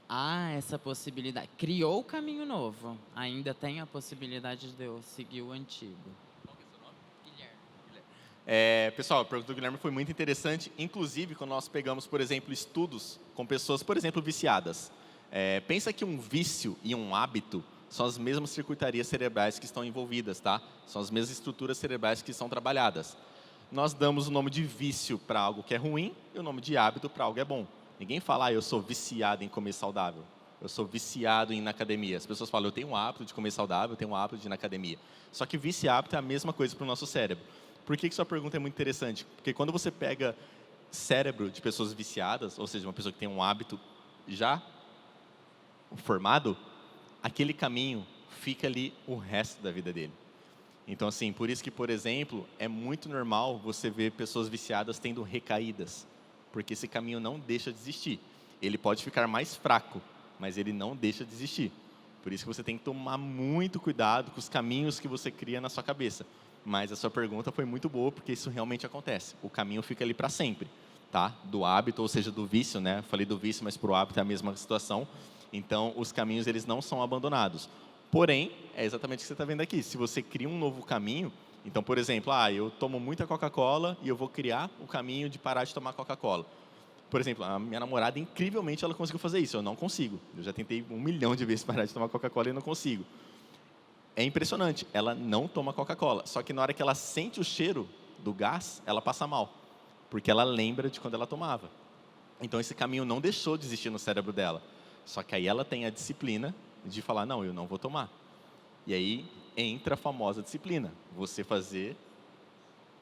há essa possibilidade. Criou o caminho novo, ainda tem a possibilidade de eu seguir o antigo. Pessoal, a pergunta do Guilherme foi muito interessante, inclusive quando nós pegamos, por exemplo, estudos com pessoas, por exemplo, viciadas. Pensa que um vício e um hábito são as mesmas circuitarias cerebrais que estão envolvidas, tá? São as mesmas estruturas cerebrais que são trabalhadas. Nós damos o nome de vício para algo que é ruim e o nome de hábito para algo que é bom. Ninguém fala, eu sou viciado em comer saudável. Eu sou viciado em ir na academia. As pessoas falam, eu tenho um hábito de comer saudável, eu tenho um hábito de ir na academia. Só que vício e hábito é a mesma coisa para o nosso cérebro. Por que sua pergunta é muito interessante? Porque quando você pega cérebro de pessoas viciadas, ou seja, uma pessoa que tem um hábito já formado, aquele caminho fica ali o resto da vida dele. Então, assim, por isso que, por exemplo, é muito normal você ver pessoas viciadas tendo recaídas, porque esse caminho não deixa de existir. Ele pode ficar mais fraco, mas ele não deixa de existir. Por isso que você tem que tomar muito cuidado com os caminhos que você cria na sua cabeça. Mas a sua pergunta foi muito boa, porque isso realmente acontece. O caminho fica ali para sempre, tá? Do hábito, ou seja, do vício, né? Eu falei do vício, mas para o hábito é a mesma situação. Então, os caminhos, eles não são abandonados. Porém, é exatamente o que você está vendo aqui. Se você cria um novo caminho, então, por exemplo, eu tomo muita Coca-Cola e eu vou criar o caminho de parar de tomar Coca-Cola. Por exemplo, a minha namorada, incrivelmente, ela conseguiu fazer isso. Eu não consigo. Eu já tentei 1 milhão de vezes parar de tomar Coca-Cola e não consigo. É impressionante. Ela não toma Coca-Cola. Só que na hora que ela sente o cheiro do gás, ela passa mal. Porque ela lembra de quando ela tomava. Então, esse caminho não deixou de existir no cérebro dela. Só que aí ela tem a disciplina de falar, não, eu não vou tomar. E aí entra a famosa disciplina. Você fazer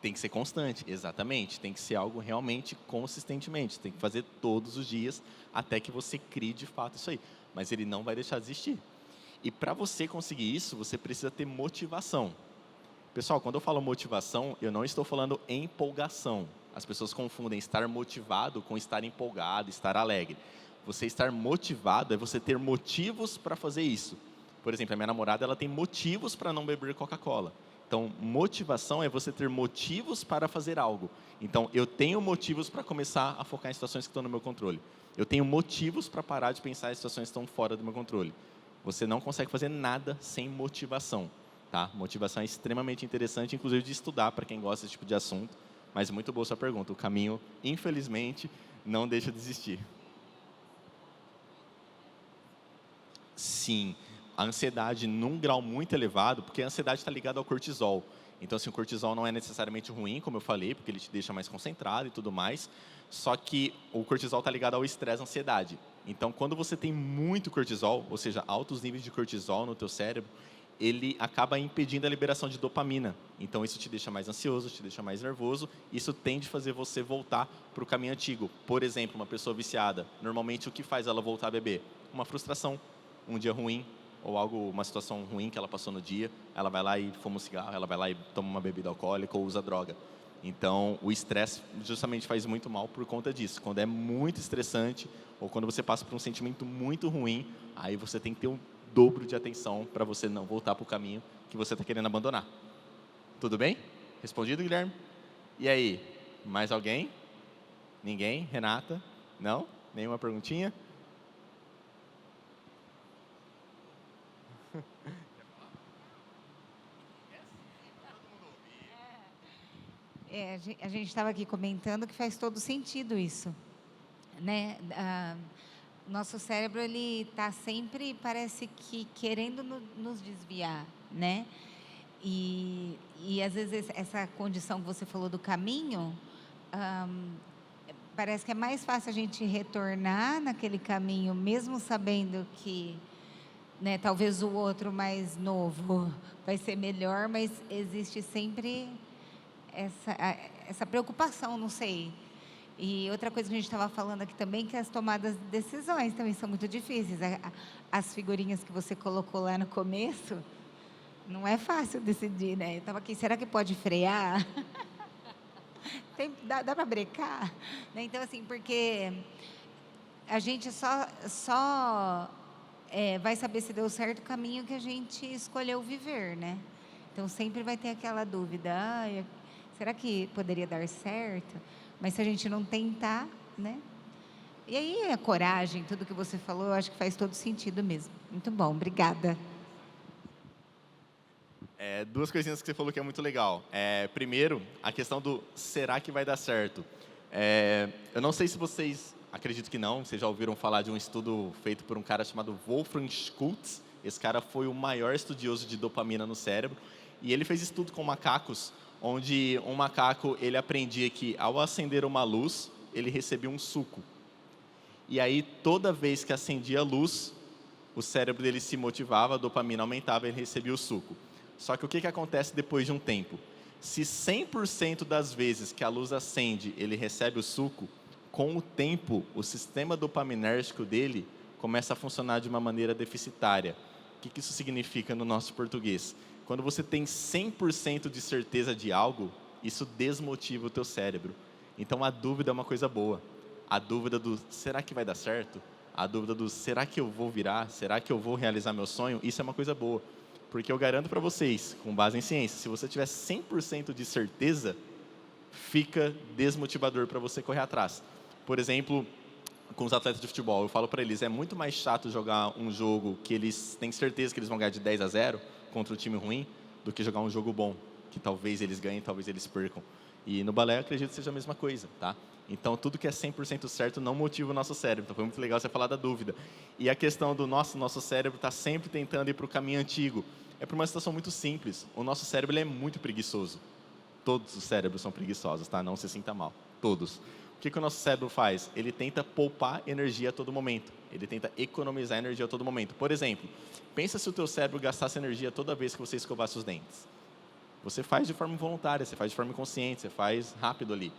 tem que ser constante, exatamente. Tem que ser algo realmente consistentemente. Tem que fazer todos os dias até que você crie de fato isso aí. Mas ele não vai deixar de existir. E para você conseguir isso, você precisa ter motivação. Pessoal, quando eu falo motivação, eu não estou falando empolgação. As pessoas confundem estar motivado com estar empolgado, estar alegre. Você estar motivado é você ter motivos para fazer isso. Por exemplo, a minha namorada, ela tem motivos para não beber Coca-Cola. Então, motivação é você ter motivos para fazer algo. Então, eu tenho motivos para começar a focar em situações que estão no meu controle. Eu tenho motivos para parar de pensar em situações que estão fora do meu controle. Você não consegue fazer nada sem motivação. Tá? Motivação é extremamente interessante, inclusive de estudar para quem gosta desse tipo de assunto. Mas muito boa sua pergunta. O caminho, infelizmente, não deixa de existir. Sim, a ansiedade num grau muito elevado, porque a ansiedade está ligada ao cortisol. Então, assim, o cortisol não é necessariamente ruim, como eu falei, porque ele te deixa mais concentrado e tudo mais. Só que o cortisol está ligado ao estresse e ansiedade. Então, quando você tem muito cortisol, ou seja, altos níveis de cortisol no teu cérebro, ele acaba impedindo a liberação de dopamina. Então, isso te deixa mais ansioso, te deixa mais nervoso. Isso tende a fazer você voltar para o caminho antigo. Por exemplo, uma pessoa viciada, normalmente o que faz ela voltar a beber? Uma frustração, um dia ruim, ou uma situação ruim que ela passou no dia, ela vai lá e fuma um cigarro, ela vai lá e toma uma bebida alcoólica ou usa droga. Então, o estresse justamente faz muito mal por conta disso. Quando é muito estressante ou quando você passa por um sentimento muito ruim, aí você tem que ter um dobro de atenção para você não voltar para o caminho que você está querendo abandonar. Tudo bem? Respondido, Guilherme? E aí, mais alguém? Ninguém? Renata? Não? Nenhuma perguntinha? A gente estava aqui comentando que faz todo sentido isso, né? Nosso cérebro, ele está sempre, parece que, querendo nos desviar, né? E às vezes, essa condição que você falou do caminho, parece que é mais fácil a gente retornar naquele caminho, mesmo sabendo que, né, talvez o outro mais novo vai ser melhor, mas existe sempre essa preocupação, não sei. E outra coisa que a gente estava falando aqui também, que as tomadas de decisões também são muito difíceis. As figurinhas que você colocou lá no começo, não é fácil decidir, né? Eu estava aqui, será que pode frear? Dá para brecar? Né? Então, assim, porque a gente só vai saber se deu certo o caminho que a gente escolheu viver, né? Então, sempre vai ter aquela dúvida, será que poderia dar certo? Mas se a gente não tentar, né? E aí a coragem, tudo que você falou, eu acho que faz todo sentido mesmo. Muito bom, obrigada. Duas coisinhas que você falou que é muito legal. Primeiro, a questão do será que vai dar certo? Eu não sei se vocês, acredito que não, vocês já ouviram falar de um estudo feito por um cara chamado Wolfram Schultz. Esse cara foi o maior estudioso de dopamina no cérebro. E ele fez estudo com macacos, onde um macaco ele aprendia que, ao acender uma luz, ele recebia um suco. E aí, toda vez que acendia a luz, o cérebro dele se motivava, a dopamina aumentava e ele recebia o suco. Só que o que acontece depois de um tempo? Se 100% das vezes que a luz acende, ele recebe o suco, com o tempo, o sistema dopaminérgico dele começa a funcionar de uma maneira deficitária. O que isso significa no nosso português? Quando você tem 100% de certeza de algo, isso desmotiva o teu cérebro. Então, a dúvida é uma coisa boa. A dúvida do, será que vai dar certo? A dúvida do, será que eu vou virar? Será que eu vou realizar meu sonho? Isso é uma coisa boa. Porque eu garanto para vocês, com base em ciência, se você tiver 100% de certeza, fica desmotivador para você correr atrás. Por exemplo, com os atletas de futebol, eu falo para eles, é muito mais chato jogar um jogo que eles têm certeza que eles vão ganhar de 10-0 contra um time ruim, do que jogar um jogo bom, que talvez eles ganhem, talvez eles percam. E no balé eu acredito que seja a mesma coisa, tá? Então, tudo que é 100% certo não motiva o nosso cérebro. Então, foi muito legal você falar da dúvida. E a questão do nosso cérebro está sempre tentando ir para o caminho antigo. É por uma situação muito simples. O nosso cérebro ele é muito preguiçoso. Todos os cérebros são preguiçosos, tá? Não se sinta mal. Todos. O que o nosso cérebro faz? Ele tenta poupar energia a todo momento. Ele tenta economizar energia a todo momento. Por exemplo, pensa se o teu cérebro gastasse energia toda vez que você escovasse os dentes. Você faz de forma voluntária, você faz de forma inconsciente, você faz rápido ali.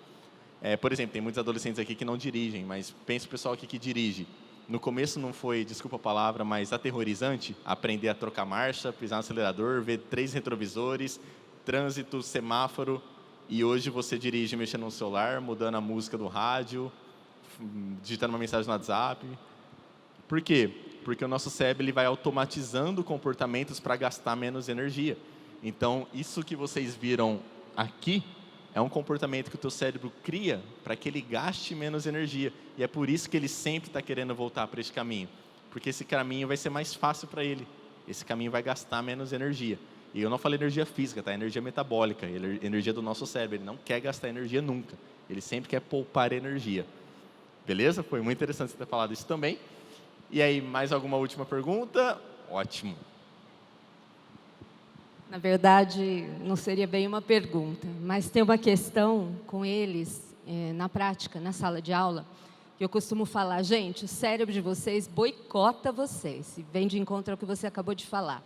Por exemplo, tem muitos adolescentes aqui que não dirigem, mas pensa o pessoal aqui que dirige. No começo não foi, desculpa a palavra, mas aterrorizante aprender a trocar marcha, pisar no acelerador, ver 3 retrovisores, trânsito, semáforo, e hoje você dirige mexendo no celular, mudando a música do rádio, digitando uma mensagem no WhatsApp. Por quê? Porque o nosso cérebro ele vai automatizando comportamentos para gastar menos energia. Então, isso que vocês viram aqui é um comportamento que o teu cérebro cria para que ele gaste menos energia. E é por isso que ele sempre está querendo voltar para esse caminho. Porque esse caminho vai ser mais fácil para ele. Esse caminho vai gastar menos energia. E eu não falei energia física, tá? Energia metabólica, energia do nosso cérebro. Ele não quer gastar energia nunca. Ele sempre quer poupar energia. Beleza? Foi muito interessante você ter falado isso também. E aí, mais alguma última pergunta? Ótimo. Na verdade, não seria bem uma pergunta, mas tem uma questão com eles, na prática, na sala de aula, que eu costumo falar, gente, o cérebro de vocês boicota vocês, e vem de encontro ao que você acabou de falar.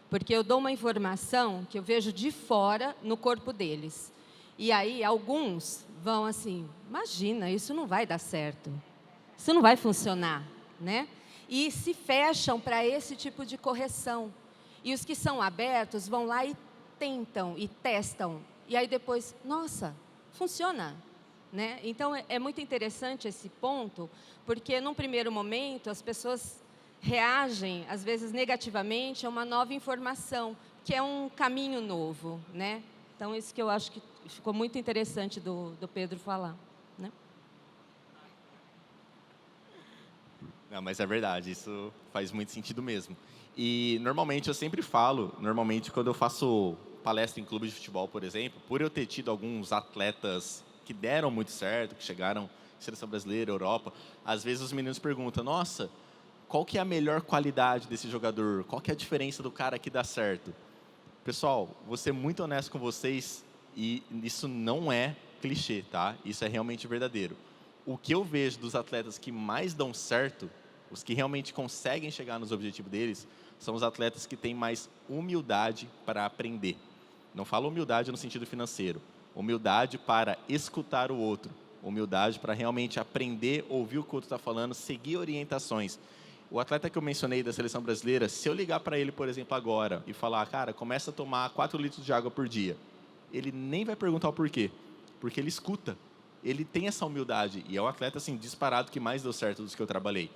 Porque eu dou uma informação que eu vejo de fora no corpo deles. E aí, alguns vão assim, imagina, isso não vai dar certo, isso não vai funcionar, né? E se fecham para esse tipo de correção. E os que são abertos vão lá e tentam e testam. E aí depois, nossa, funciona. Né? Então, é muito interessante esse ponto, porque num primeiro momento as pessoas reagem, às vezes negativamente, a uma nova informação, que é um caminho novo. Né? Então, isso que eu acho que ficou muito interessante do Pedro falar. Né? Não, mas é verdade, isso faz muito sentido mesmo. E, normalmente, eu sempre falo, quando eu faço palestra em clubes de futebol, por exemplo, por eu ter tido alguns atletas que deram muito certo, que chegaram em seleção brasileira, Europa, às vezes os meninos perguntam, nossa, qual que é a melhor qualidade desse jogador? Qual que é a diferença do cara que dá certo? Pessoal, vou ser muito honesto com vocês, e isso não é clichê, tá? Isso é realmente verdadeiro. O que eu vejo dos atletas que mais dão certo, os que realmente conseguem chegar nos objetivos deles, são os atletas que têm mais humildade para aprender. Não falo humildade no sentido financeiro. Humildade para escutar o outro. Humildade para realmente aprender, ouvir o que o outro está falando, seguir orientações. O atleta que eu mencionei da seleção brasileira, se eu ligar para ele, por exemplo, agora, e falar, cara, começa a tomar 4 litros de água por dia, ele nem vai perguntar o porquê, porque ele escuta. Ele tem essa humildade, e é um atleta, assim, disparado que mais deu certo dos que eu trabalhei.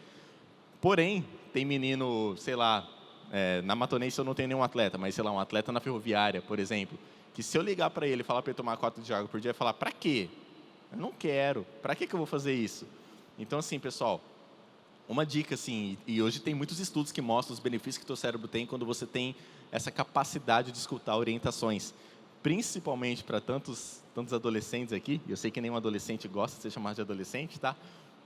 Porém, tem menino, sei lá, na Matonense eu não tenho nenhum atleta, mas, sei lá, um atleta na ferroviária, por exemplo, que se eu ligar para ele e falar para ele tomar 4 litros de água por dia, ele vai falar, para quê? Eu não quero. Para que eu vou fazer isso? Então, assim, pessoal, uma dica, assim, e hoje tem muitos estudos que mostram os benefícios que o teu cérebro tem quando você tem essa capacidade de escutar orientações. Principalmente para tantos adolescentes aqui, eu sei que nenhum adolescente gosta de ser chamado de adolescente, tá?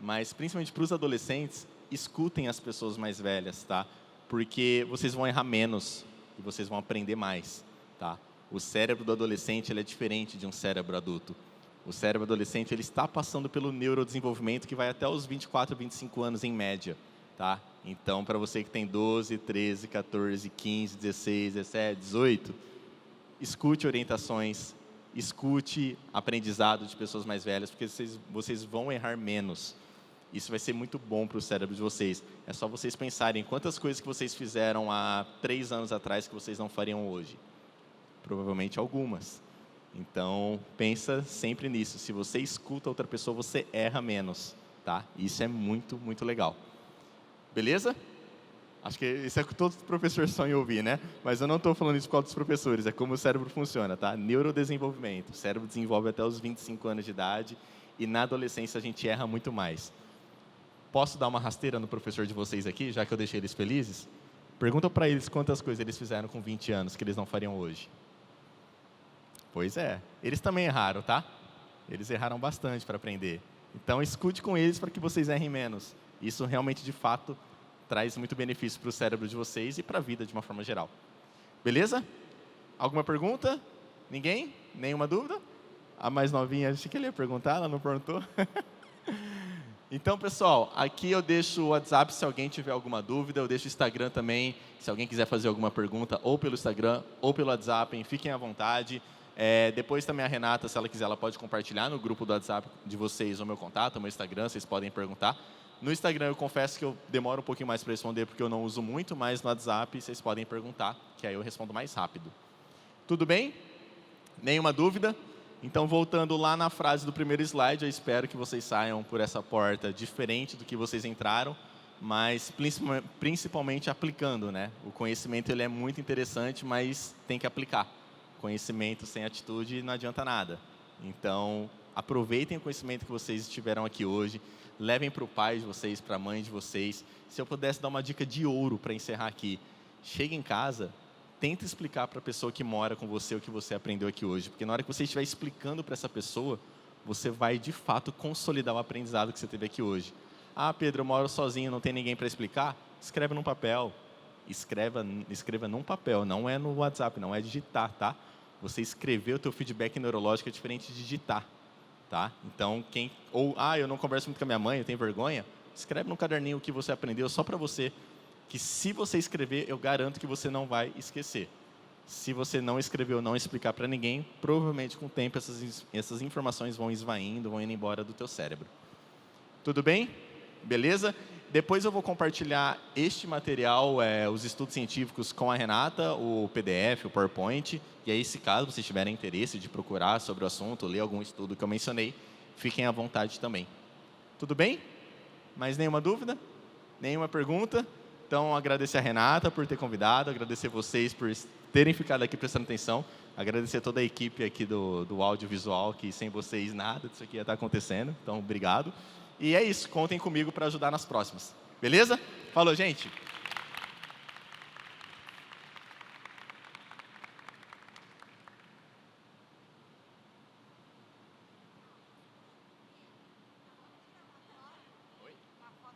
Mas, principalmente para os adolescentes, escutem as pessoas mais velhas, tá? porque vocês vão errar menos e vocês vão aprender mais, tá? O cérebro do adolescente ele é diferente de um cérebro adulto. O cérebro adolescente ele está passando pelo neurodesenvolvimento que vai até os 24, 25 anos em média, tá? Então, para você que tem 12, 13, 14, 15, 16, 17, 18, escute orientações, escute aprendizado de pessoas mais velhas, porque vocês vão errar menos. Isso vai ser muito bom para o cérebro de vocês. É só vocês pensarem quantas coisas que vocês fizeram há 3 anos atrás que vocês não fariam hoje. Provavelmente algumas. Então, pensa sempre nisso. Se você escuta outra pessoa, você erra menos, tá? Isso é muito, muito legal. Beleza? Acho que isso é o que todos os professores sonham ouvir, né? Mas eu não estou falando isso por causa dos professores, é como o cérebro funciona, tá? Neurodesenvolvimento. O cérebro desenvolve até os 25 anos de idade e na adolescência a gente erra muito mais. Posso dar uma rasteira no professor de vocês aqui, já que eu deixei eles felizes? Pergunta para eles quantas coisas eles fizeram com 20 anos que eles não fariam hoje. Pois é, eles também erraram, tá? Eles erraram bastante para aprender. Então, escute com eles para que vocês errem menos. Isso realmente, de fato, traz muito benefício para o cérebro de vocês e para a vida de uma forma geral. Beleza? Alguma pergunta? Ninguém? Nenhuma dúvida? A mais novinha, acho que ele ia perguntar, ela não perguntou. Então, pessoal, aqui eu deixo o WhatsApp se alguém tiver alguma dúvida, eu deixo o Instagram também, se alguém quiser fazer alguma pergunta, ou pelo Instagram, ou pelo WhatsApp, fiquem à vontade. Depois também a Renata, se ela quiser, ela pode compartilhar no grupo do WhatsApp de vocês o meu contato, o meu Instagram, vocês podem perguntar. No Instagram eu confesso que eu demoro um pouquinho mais para responder, porque eu não uso muito, mas no WhatsApp vocês podem perguntar, que aí eu respondo mais rápido. Tudo bem? Nenhuma dúvida? Então, voltando lá na frase do primeiro slide, eu espero que vocês saiam por essa porta diferente do que vocês entraram, mas principalmente aplicando, né? O conhecimento ele é muito interessante, mas tem que aplicar. Conhecimento sem atitude não adianta nada. Então, aproveitem o conhecimento que vocês tiveram aqui hoje, levem para o pai de vocês, para a mãe de vocês. Se eu pudesse dar uma dica de ouro para encerrar aqui, chegue em casa, tenta explicar para a pessoa que mora com você o que você aprendeu aqui hoje, porque na hora que você estiver explicando para essa pessoa, você vai, de fato, consolidar o aprendizado que você teve aqui hoje. Ah, Pedro, eu moro sozinho, não tem ninguém para explicar? Escreve num papel. Escreva num papel, não é no WhatsApp, não é digitar, tá? Você escrever o teu feedback neurológico é diferente de digitar, tá? Então, eu não converso muito com a minha mãe, eu tenho vergonha, escreve num caderninho o que você aprendeu só para você, que se você escrever, eu garanto que você não vai esquecer. Se você não escrever ou não explicar para ninguém, provavelmente com o tempo essas informações vão esvaindo, vão indo embora do teu cérebro. Tudo bem? Beleza? Depois eu vou compartilhar este material, os estudos científicos com a Renata, o PDF, o PowerPoint. E aí, se caso vocês tiverem interesse de procurar sobre o assunto, ler algum estudo que eu mencionei, fiquem à vontade também. Tudo bem? Mais nenhuma dúvida? Nenhuma pergunta? Então, agradecer a Renata por ter convidado, agradecer vocês por terem ficado aqui prestando atenção, agradecer toda a equipe aqui do audiovisual, que sem vocês nada disso aqui ia estar acontecendo. Então, obrigado. E é isso, contem comigo para ajudar nas próximas. Beleza? Falou, gente!